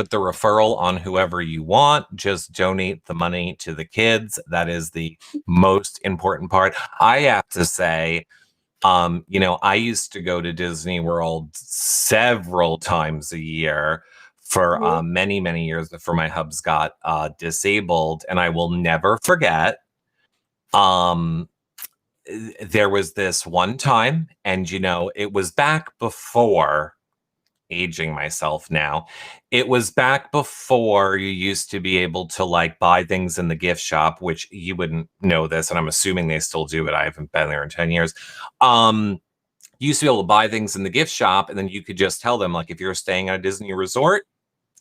[SPEAKER 2] the referral on whoever you want. Just donate the money to the kids. That is the most important part. I have to say, I used to go to Disney World several times a year for many, many years before my hubs got disabled. And I will never forget. There was this one time, and it was back before, aging myself now, it was back before you used to be able to like buy things in the gift shop, which you wouldn't know this, and I'm assuming they still do it. I haven't been there in 10 years. You used to be able to buy things in the gift shop, and then you could just tell them, like, if you're staying at a Disney resort,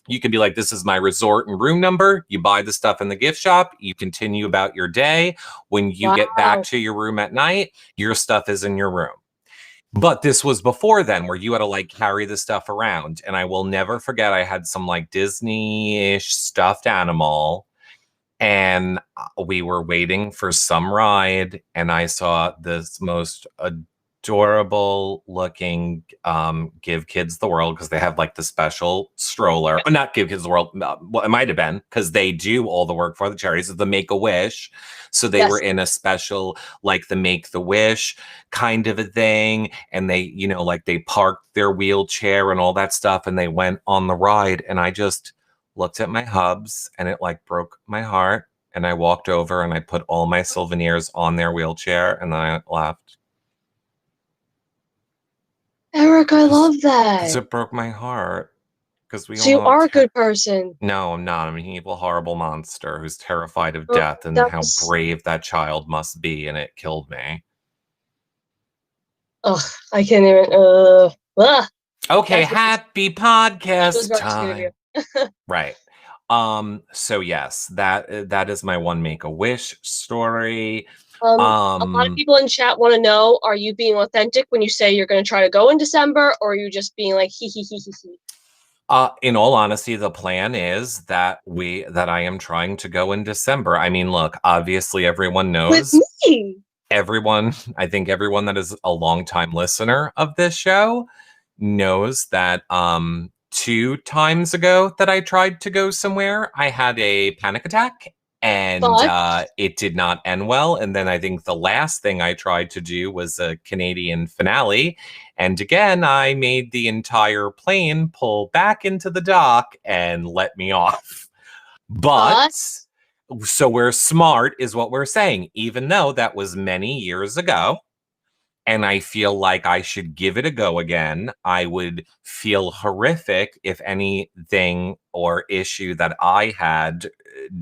[SPEAKER 2] you can be like, this is my resort and room number. You buy the stuff in the gift shop. You continue about your day. When you get back to your room at night, your stuff is in your room. But this was before then, where you had to like carry the stuff around. And I will never forget, I had some like Disney-ish stuffed animal, and we were waiting for some ride, and I saw this most adorable looking Give Kids the World, because they have like the special stroller. Not Give Kids the World, well, it might have been, because they do all the work for the charities. It's the Make-A-Wish. So they were in a special, like the Make-The-Wish kind of a thing. And they, like they parked their wheelchair and all that stuff, and they went on the ride. And I just looked at my hubs, and it like broke my heart. And I walked over and I put all my souvenirs on their wheelchair, and then I left.
[SPEAKER 1] Eric, I love that.
[SPEAKER 2] Because it broke my heart. Because we
[SPEAKER 1] So you are a good person.
[SPEAKER 2] No, I'm not. I'm an evil, horrible monster who's terrified of death and how brave that child must be, and it killed me.
[SPEAKER 1] Ugh, I can't even.
[SPEAKER 2] Okay, happy podcast time. Right. So yes, that is my one Make-A-Wish story.
[SPEAKER 1] A lot of people in chat want to know, are you being authentic when you say you're going to try to go in December, or are you just being like hee hee hee hee hee?
[SPEAKER 2] In all honesty, the plan is that I am trying to go in December. I mean, look, obviously everyone knows.
[SPEAKER 1] With me.
[SPEAKER 2] I think everyone that is a longtime listener of this show knows that 2 times ago that I tried to go somewhere, I had a panic attack, and it did not end well. And then I think the last thing I tried to do was a Canadian finale. And again, I made the entire plane pull back into the dock and let me off. But so we're smart is what we're saying, even though that was many years ago. And I feel like I should give it a go again. I would feel horrific if anything or issue that I had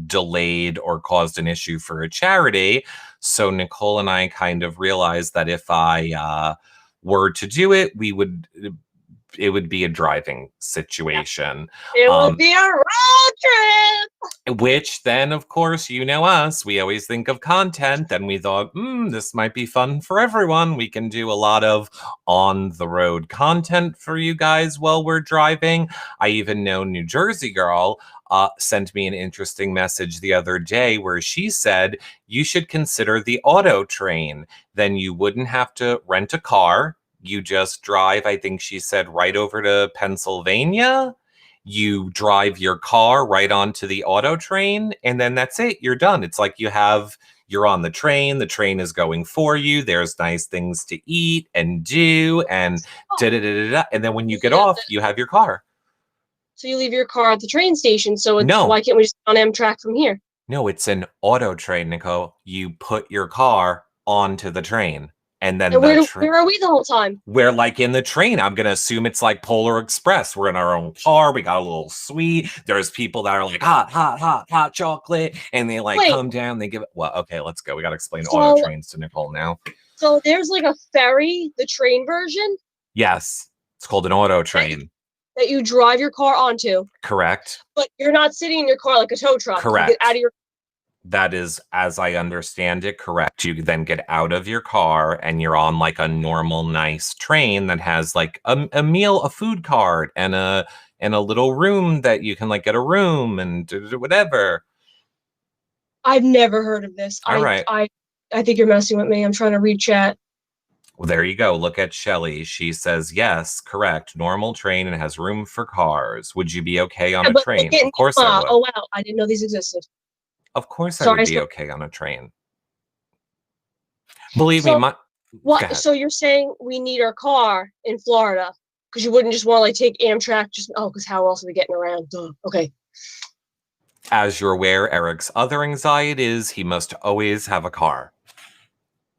[SPEAKER 2] delayed or caused an issue for a charity. So Nicole and I kind of realized that if I were to do it, it would be a driving situation.
[SPEAKER 1] It would be a road trip.
[SPEAKER 2] Which then, of course, us, we always think of content, and we thought, this might be fun for everyone. We can do a lot of on-the-road content for you guys while we're driving. I even know New Jersey Girl sent me an interesting message the other day where she said, you should consider the auto train. Then you wouldn't have to rent a car. You just drive, I think she said, right over to Pennsylvania. You drive your car right onto the auto train, and then that's it. You're done. It's like you're on the train is going for you. There's nice things to eat and do, and da-da-da-da-da. And then when you get off, you have your car.
[SPEAKER 1] So you leave your car at the train station. So why can't we just on Amtrak from here?
[SPEAKER 2] No, it's an auto train, Nicole. You put your car onto the train. And then
[SPEAKER 1] where are we the whole time?
[SPEAKER 2] We're like in the train. I'm going to assume it's like Polar Express. We're in our own car. We got a little sweet. There's people that are like hot chocolate. And they like come down. They give it. Well, okay, let's go. We got to explain auto trains to Nicole now.
[SPEAKER 1] So there's like a ferry, the train version?
[SPEAKER 2] Yes. It's called an auto train.
[SPEAKER 1] That you drive your car onto.
[SPEAKER 2] Correct.
[SPEAKER 1] But you're not sitting in your car like a tow truck.
[SPEAKER 2] Correct.
[SPEAKER 1] You get out of your.
[SPEAKER 2] That is, as I understand it, correct. You then get out of your car and you're on like a normal, nice train that has like a meal, a food cart, and a little room that you can like get a room and whatever.
[SPEAKER 1] I've never heard of this.
[SPEAKER 2] All right.
[SPEAKER 1] I think you're messing with me. I'm trying to read chat.
[SPEAKER 2] Well, there you go. Look at Shelly. She says, yes, correct. Normal train and has room for cars. Would you be okay on a train? Of course I would.
[SPEAKER 1] Oh, wow. I didn't know these existed.
[SPEAKER 2] Of course I
[SPEAKER 1] Sorry,
[SPEAKER 2] would be okay on a train. Believe me, my...
[SPEAKER 1] What? So you're saying we need our car in Florida because you wouldn't just want to like take Amtrak? Because how else are we getting around? Duh. Okay.
[SPEAKER 2] As you're aware, Eric's other anxiety is he must always have a car.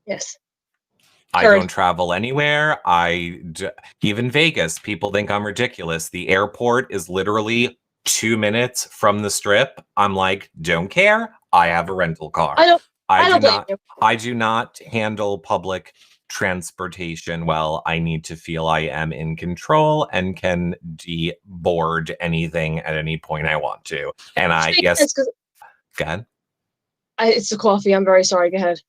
[SPEAKER 1] Yes.
[SPEAKER 2] I don't travel anywhere. Even Vegas, people think I'm ridiculous. The airport is literally 2 minutes from the strip. I'm like, don't care. I have a rental car. I do not handle public transportation well. I need to feel I am in control and can deboard anything at any point I want to. And go ahead.
[SPEAKER 1] It's the coffee. I'm very sorry. Go ahead.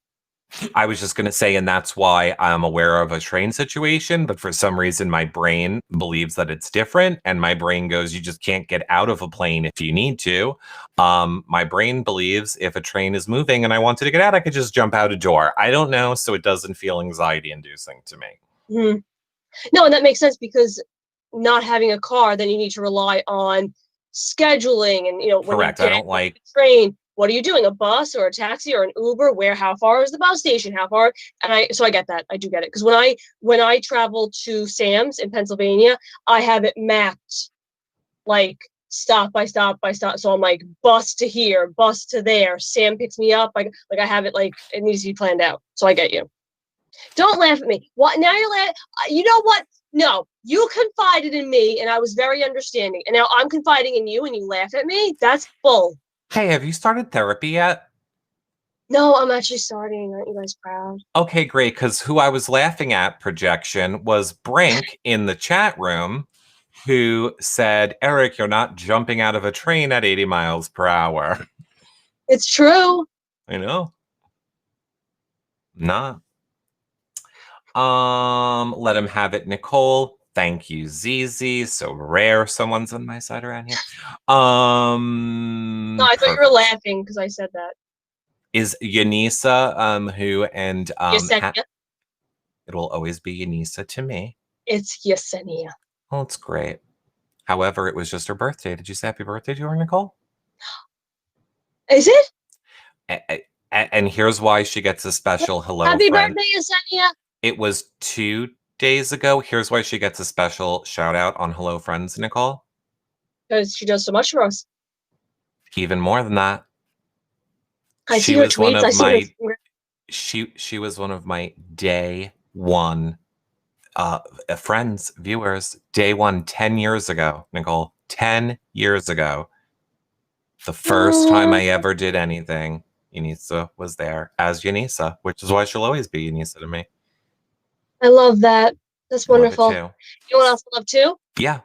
[SPEAKER 2] I was just going to say, and that's why I'm aware of a train situation, but for some reason my brain believes that it's different, and my brain goes, you just can't get out of a plane if you need to. My brain believes if a train is moving and I wanted to get out, I could just jump out a door. I don't know, so it doesn't feel anxiety-inducing to me.
[SPEAKER 1] Mm-hmm. No, and that makes sense because not having a car, then you need to rely on scheduling, and when
[SPEAKER 2] correct.
[SPEAKER 1] you
[SPEAKER 2] I don't like
[SPEAKER 1] train. What are you doing? A bus or a taxi or an Uber? How far is the bus station? How far? So I get that. I do get it. Because when I travel to Sam's in Pennsylvania, I have it mapped like stop by stop by stop. So I'm like bus to here, bus to there. Sam picks me up. I have it like it needs to be planned out. So I get you. Don't laugh at me. What? Now you're laughing. You know what? No, you confided in me and I was very understanding. And now I'm confiding in you and you laugh at me? That's bull.
[SPEAKER 2] Hey, have you started therapy yet?
[SPEAKER 1] No, I'm actually starting. Aren't you guys proud?
[SPEAKER 2] Okay, great. Because who I was laughing at, projection, was Brink in the chat room, who said, Eric, you're not jumping out of a train at 80 miles per hour.
[SPEAKER 1] It's true.
[SPEAKER 2] I know. Not. Let him have it, Nicole. Thank you, ZZ. So rare someone's on my side around here.
[SPEAKER 1] No, I thought you were laughing because I said that.
[SPEAKER 2] Is Yanisa, who and
[SPEAKER 1] Yesenia.
[SPEAKER 2] It will always be Yanisa to me.
[SPEAKER 1] It's Yesenia.
[SPEAKER 2] Oh, it's great. However, it was just her birthday. Did you say happy birthday to her, Nicole?
[SPEAKER 1] Is it?
[SPEAKER 2] And here's why she gets a special hello
[SPEAKER 1] happy
[SPEAKER 2] friend.
[SPEAKER 1] Birthday, Yesenia.
[SPEAKER 2] It was 2 days ago. Here's why she gets a special shout out on Hello Friends, Nicole.
[SPEAKER 1] Because she does so much for us.
[SPEAKER 2] Even more than that.
[SPEAKER 1] She was one
[SPEAKER 2] of my day one friends, viewers, day one, 10 years ago, Nicole. 10 years ago. The first time I ever did anything, Yanisa was there as Yanisa, which is why she'll always be Yanisa to me.
[SPEAKER 1] I love that. That's wonderful. You know what else I love too?
[SPEAKER 2] Yeah.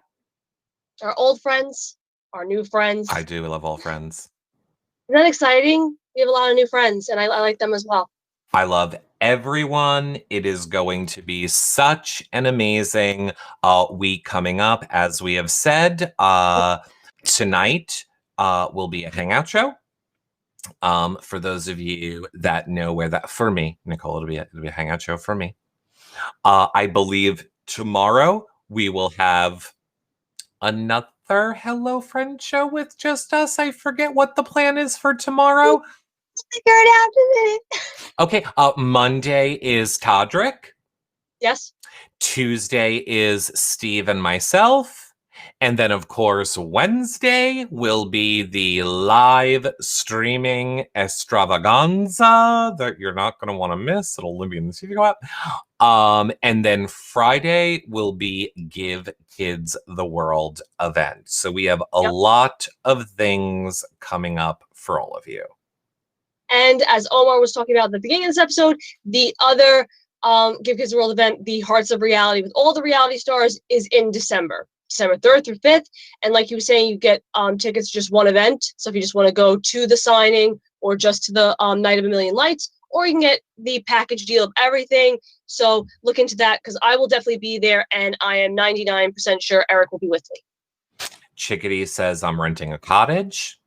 [SPEAKER 1] Our old friends, our new friends.
[SPEAKER 2] I do love all friends.
[SPEAKER 1] Isn't that exciting? We have a lot of new friends, and I like them as well.
[SPEAKER 2] I love everyone. It is going to be such an amazing week coming up. As we have said, tonight will be a hangout show. For those of you that know where that, for me, Nicole, it'll be a hangout show for me. I believe tomorrow we will have another Hello Friend show with just us. I forget what the plan is for tomorrow.
[SPEAKER 1] Figure it out in a minute.
[SPEAKER 2] Okay. Monday is Todrick.
[SPEAKER 1] Yes.
[SPEAKER 2] Tuesday is Steve and myself. And then, of course, Wednesday will be the live streaming extravaganza that you're not going to want to miss. It'll be in the studio app. And then Friday will be Give Kids the World event. So we have a lot of things coming up for all of you.
[SPEAKER 1] And as Omar was talking about at the beginning of this episode, the other Give Kids the World event, the Hearts of Reality with all the reality stars, is in December 3rd through 5th. And like you were saying, you get tickets to just one event. So if you just want to go to the signing or just to the Night of a Million Lights, or you can get the package deal of everything. So look into that, because I will definitely be there, and I am 99% sure Eric will be with me.
[SPEAKER 2] Chickadee says I'm renting a cottage.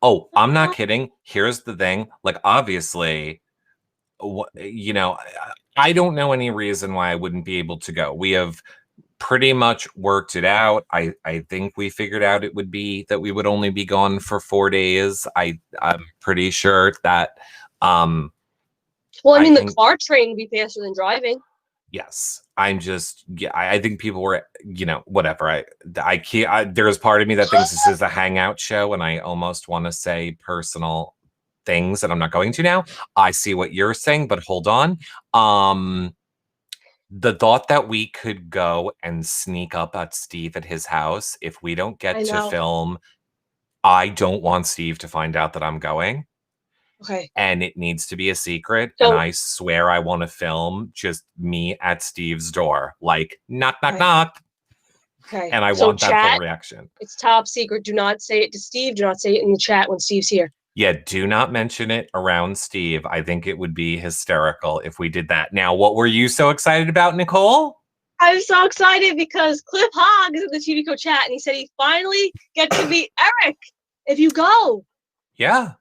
[SPEAKER 2] Oh, I'm not kidding. Here's the thing. Like, obviously, you know, I don't know any reason why I wouldn't be able to go. We have pretty much worked it out. I think we figured out it would be that we would only be gone for 4 days. I'm pretty sure that
[SPEAKER 1] well, I mean, the car train would be faster than driving.
[SPEAKER 2] Yes, I'm just, yeah, I think people were, you know, whatever. I can't, there's part of me that thinks this is a hangout show, and I almost want to say personal things, and I'm not going to now. I see what you're saying, but hold on. The thought that we could go and sneak up at Steve at his house if we don't get to film, I don't want Steve to find out that I'm going.
[SPEAKER 1] Okay.
[SPEAKER 2] And it needs to be a secret.
[SPEAKER 1] So,
[SPEAKER 2] and I swear I want to film just me at Steve's door. Like, knock, knock, knock.
[SPEAKER 1] Okay.
[SPEAKER 2] And I want that full reaction.
[SPEAKER 1] It's top secret. Do not say it to Steve. Do not say it in the chat when Steve's here.
[SPEAKER 2] Yeah, do not mention it around Steve. I think it would be hysterical if we did that. Now, what were you so excited about, Nicole?
[SPEAKER 1] I'm so excited because Cliff Hogg is in the TV Co chat, and he said he finally gets to meet Eric if you go.
[SPEAKER 2] Yeah.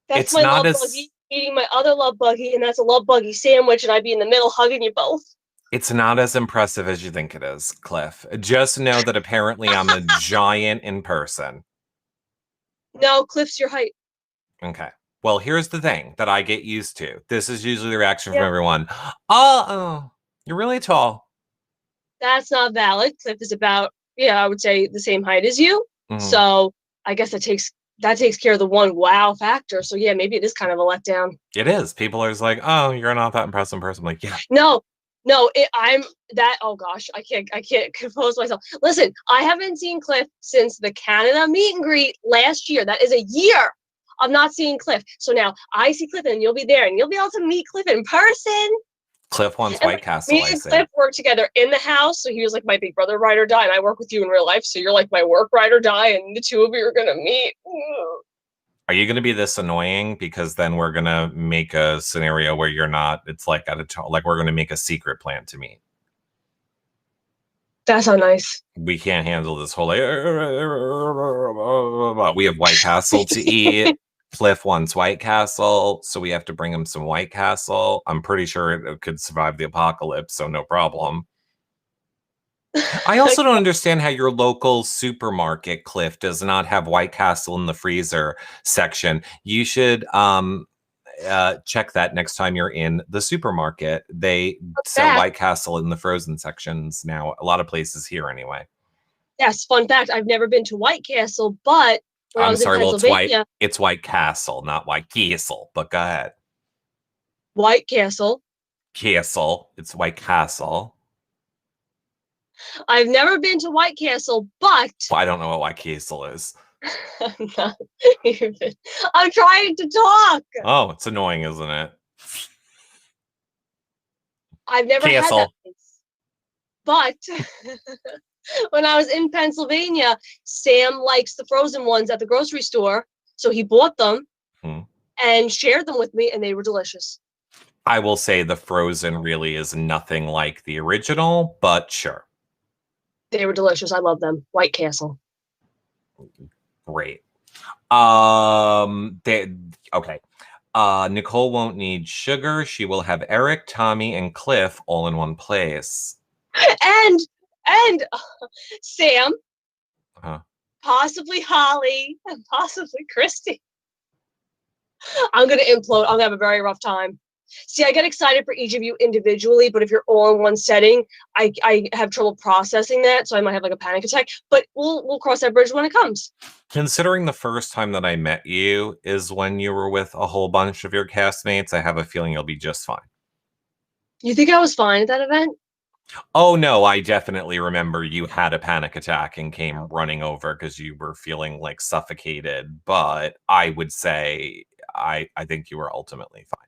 [SPEAKER 1] That's
[SPEAKER 2] it's
[SPEAKER 1] my
[SPEAKER 2] not
[SPEAKER 1] love buggy eating my other love buggy, and that's a love buggy sandwich, and I'd be in the middle hugging you both.
[SPEAKER 2] It's not as impressive as you think it is, Cliff. Just know that apparently I'm a giant in person.
[SPEAKER 1] No, Cliff's your height.
[SPEAKER 2] Okay. Well, here's the thing that I get used to. This is usually the reaction from everyone. Oh, you're really tall.
[SPEAKER 1] That's not valid. Cliff is about, I would say the same height as you. Mm-hmm. So I guess that takes care of the one wow factor. So yeah, maybe it is kind of a letdown.
[SPEAKER 2] It is. People are just like, oh, you're not that impressive in person. I'm like, yeah.
[SPEAKER 1] No, I'm that. Oh gosh, I can't compose myself. Listen, I haven't seen Cliff since the Canada meet and greet last year. That is a year of not seeing Cliff. So now I see Cliff, and you'll be there, and you'll be able to meet Cliff in person.
[SPEAKER 2] Cliff wants White Castle.
[SPEAKER 1] Me and Cliff work together in the house, so he was like my big brother ride or die, and I work with you in real life, so you're like my work ride or die, and the two of you are gonna meet.
[SPEAKER 2] Are you gonna be this annoying? Because then we're gonna make a scenario where you're not. It's like like we're gonna make a secret plan to meet.
[SPEAKER 1] That's so nice.
[SPEAKER 2] We can't handle this whole. We have White Castle to eat. Cliff wants White Castle, so we have to bring him some White Castle. I'm pretty sure it could survive the apocalypse, so no problem. I also don't understand how your local supermarket, Cliff, does not have White Castle in the freezer section. You should check that next time you're in the supermarket. They sell White Castle in the frozen sections now. A lot of places here, anyway.
[SPEAKER 1] Yes, fun fact: I've never been to White Castle, but
[SPEAKER 2] I'm sorry. Well, it's White Castle, not White Castle. But go ahead.
[SPEAKER 1] White Castle.
[SPEAKER 2] Castle. It's White Castle.
[SPEAKER 1] I've never been to White Castle, but
[SPEAKER 2] I don't know what White Castle is.
[SPEAKER 1] I'm not even. I'm trying to talk.
[SPEAKER 2] Oh, it's annoying, isn't it?
[SPEAKER 1] I've never had that place. But when I was in Pennsylvania, Sam likes the frozen ones at the grocery store, so he bought them and shared them with me, and they were delicious.
[SPEAKER 2] I will say the frozen really is nothing like the original, but sure.
[SPEAKER 1] They were delicious. I love them. White Castle.
[SPEAKER 2] Great. Okay. Nicole won't need sugar. She will have Eric, Tommy, and Cliff all in one place.
[SPEAKER 1] And Sam, possibly Holly, and possibly Christy. I'm gonna implode. I'm gonna have a very rough time. See, I get excited for each of you individually, but if you're all in one setting, I have trouble processing that, so I might have like a panic attack. But we'll cross that bridge when it comes.
[SPEAKER 2] Considering the first time that I met you is when you were with a whole bunch of your castmates, I have a feeling you'll be just fine.
[SPEAKER 1] You think I was fine at that event?
[SPEAKER 2] Oh, no, I definitely remember you had a panic attack and came running over because you were feeling like suffocated. But I would say I think you were ultimately fine.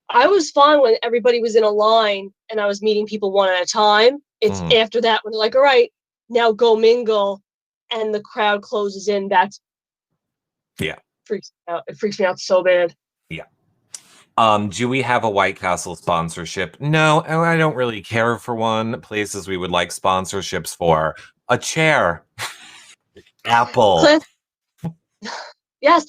[SPEAKER 1] I was fine when everybody was in a line and I was meeting people one at a time. It's after that when they're like, all right, now go mingle, and the crowd closes in. freaks me out. It freaks me out so bad.
[SPEAKER 2] Yeah. Do we have a White Castle sponsorship? No, I don't really care for one. Places we would like sponsorships for. A chair. Apple.
[SPEAKER 1] Cliff. Yes.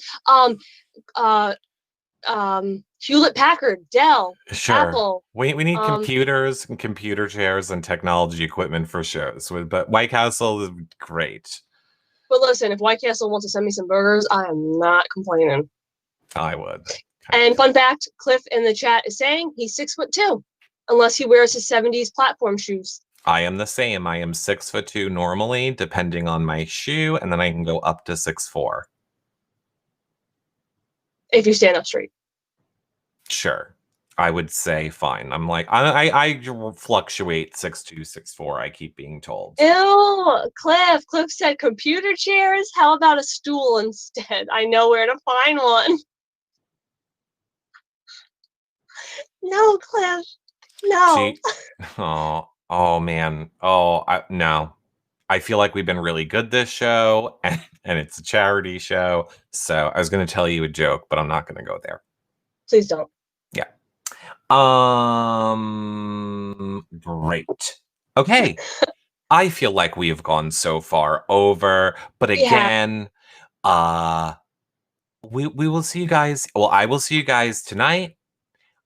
[SPEAKER 1] Hewlett Packard, Dell,
[SPEAKER 2] Sure.
[SPEAKER 1] Apple.
[SPEAKER 2] We need computers and computer chairs and technology equipment for shows. But White Castle is great.
[SPEAKER 1] But listen, if White Castle wants to send me some burgers, I am not complaining.
[SPEAKER 2] I would.
[SPEAKER 1] And fun fact, Cliff in the chat is saying he's 6'2", unless he wears his 70s platform shoes.
[SPEAKER 2] I am the same. I am 6'2" normally, depending on my shoe, and then I can go up to 6'4".
[SPEAKER 1] If you stand up straight.
[SPEAKER 2] Sure. I would say fine. I'm like, I fluctuate 6'2", 6'4", I keep being told.
[SPEAKER 1] Ew, Cliff. Cliff said computer chairs. How about a stool instead? I know where to find one. No, Cliff. No.
[SPEAKER 2] Oh man. Oh, no. I feel like we've been really good this show, and it's a charity show. So I was going to tell you a joke, but I'm not going to go there.
[SPEAKER 1] Please don't.
[SPEAKER 2] Yeah. Great. Okay. I feel like we have gone so far over, but again, we will see you guys. Well, I will see you guys tonight.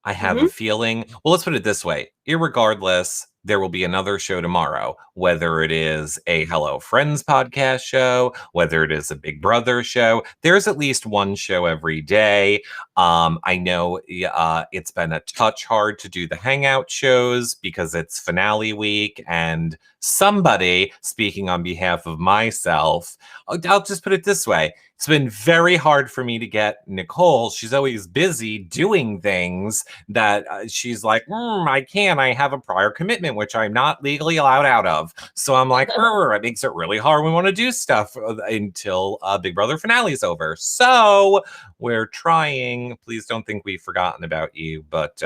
[SPEAKER 2] I have a feeling. Well, let's put it this way. Irregardless, there will be another show tomorrow, whether it is a Hello Friends podcast show, whether it is a Big Brother show. There's at least one show every day. I know it's been a touch hard to do the hangout shows because it's finale week, and somebody, speaking on behalf of myself, I'll just put it this way. It's been very hard for me to get Nicole. She's always busy doing things that she's like, I can't. I have a prior commitment, which I'm not legally allowed out of. So I'm like, it makes it really hard. We want to do stuff until Big Brother finale is over. So we're trying. Please don't think we've forgotten about you, but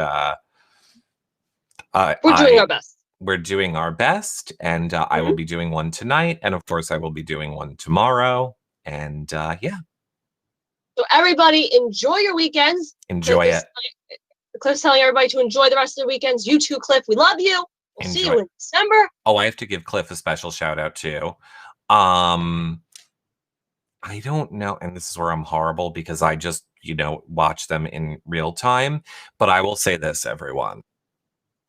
[SPEAKER 1] we're doing our best.
[SPEAKER 2] We're doing our best, and I will be doing one tonight, and of course I will be doing one tomorrow. And yeah.
[SPEAKER 1] So everybody, enjoy your weekends.
[SPEAKER 2] Enjoy it.
[SPEAKER 1] Cliff's telling everybody to enjoy the rest of the weekends. You too, Cliff. We love you. We'll see you in December.
[SPEAKER 2] Oh, I have to give Cliff a special shout out too. I don't know, and this is where I'm horrible because I just, watch them in real time. But I will say this, everyone.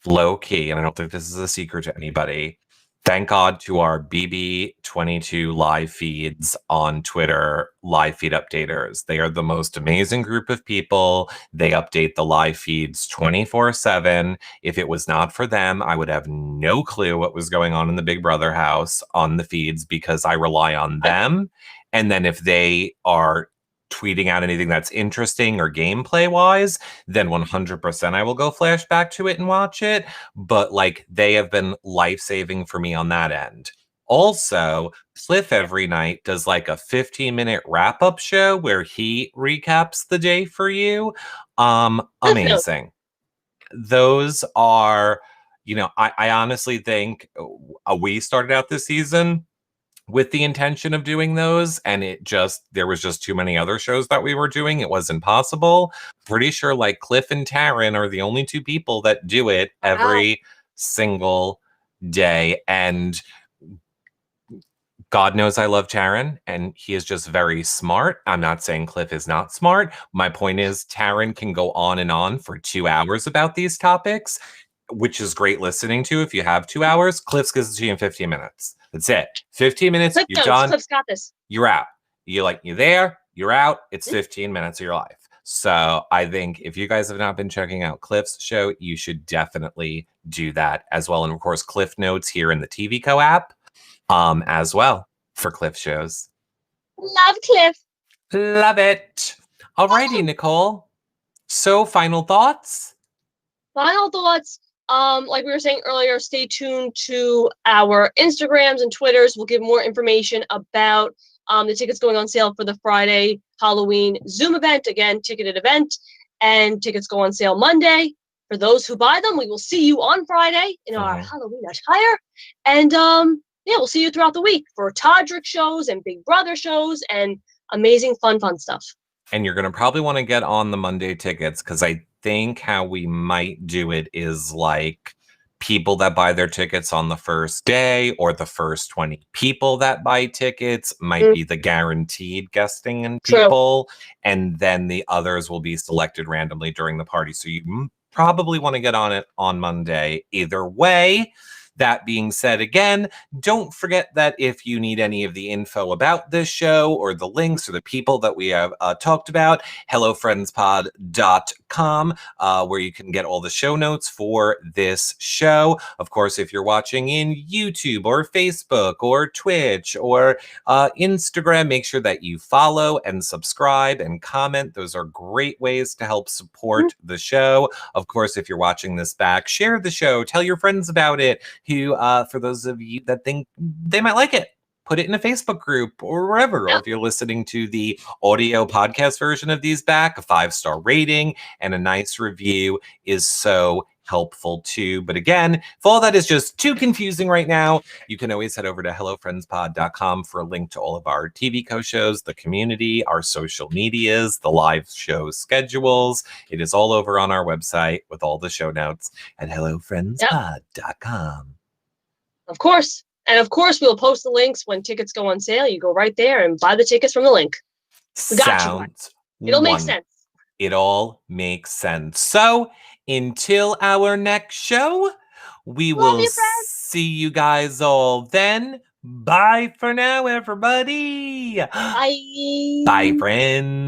[SPEAKER 2] Low key, and I don't think this is a secret to anybody. Thank God to our BB22 live feeds on Twitter, live feed updaters. They are the most amazing group of people. They update the live feeds 24/7. If it was not for them, I would have no clue what was going on in the Big Brother house on the feeds because I rely on them. And then if they are tweeting out anything that's interesting or gameplay wise, then 100% I will go flash back to it and watch it. But they have been life-saving for me on that end. Also, Cliff every night does a 15-minute wrap-up show where he recaps the day for you. Amazing. Those are, I honestly think we started out this season with the intention of doing those, and there was just too many other shows that we were doing. It wasn't possible. Pretty sure Cliff and Taryn are the only two people that do it every single day. And God knows I love Taryn, and he is just very smart. I'm not saying Cliff is not smart. My point is Taryn can go on and on for 2 hours about these topics, which is great listening to if you have 2 hours. Cliff's gives it to you in 15 minutes. That's it. 15 minutes,
[SPEAKER 1] Cliff
[SPEAKER 2] you're done.
[SPEAKER 1] Cliff's got this.
[SPEAKER 2] You're out. You're there, you're out. It's 15 minutes of your life. So I think if you guys have not been checking out Cliff's show, you should definitely do that as well. And of course, Cliff Notes here in the TV Co app as well for Cliff shows.
[SPEAKER 1] Love Cliff.
[SPEAKER 2] Love it. Alrighty, Nicole. So final thoughts?
[SPEAKER 1] Final thoughts. Like we were saying earlier, stay tuned to our Instagrams and Twitters. We'll give more information about the tickets going on sale for the Friday Halloween Zoom event. Again, ticketed event, and tickets go on sale Monday. For those who buy them, we will see you on Friday in our Halloween attire. And we'll see you throughout the week for Todrick shows and Big Brother shows and amazing fun stuff.
[SPEAKER 2] And you're going to probably want to get on the Monday tickets, because I think how we might do it is like people that buy their tickets on the first day, or the first 20 people that buy tickets might be the guaranteed guesting and people. And then the others will be selected randomly during the party. So you probably want to get on it on Monday either way. That being said, again, don't forget that if you need any of the info about this show or the links or the people that we have talked about, hellofriendspod.com, where you can get all the show notes for this show. Of course, if you're watching in YouTube or Facebook or Twitch or Instagram, make sure that you follow and subscribe and comment. Those are great ways to help support the show. Of course, if you're watching this back, share the show, tell your friends about it. Who, for those of you that think they might like it, put it in a Facebook group or wherever. Or if you're listening to the audio podcast version of these back, a 5-star rating and a nice review is so helpful too. But again, if all that is just too confusing right now, you can always head over to hellofriendspod.com for a link to all of our TV co-shows, the community, our social medias, the live show schedules. It is all over on our website with all the show notes at hellofriendspod.com.
[SPEAKER 1] Of course. And of course, we'll post the links when tickets go on sale. You go right there and buy the tickets from the link. We got
[SPEAKER 2] Sounds
[SPEAKER 1] you. It'll make sense.
[SPEAKER 2] It all makes sense. So until our next show, we will see you guys all then. Bye for now, everybody.
[SPEAKER 1] Bye.
[SPEAKER 2] Bye, friends.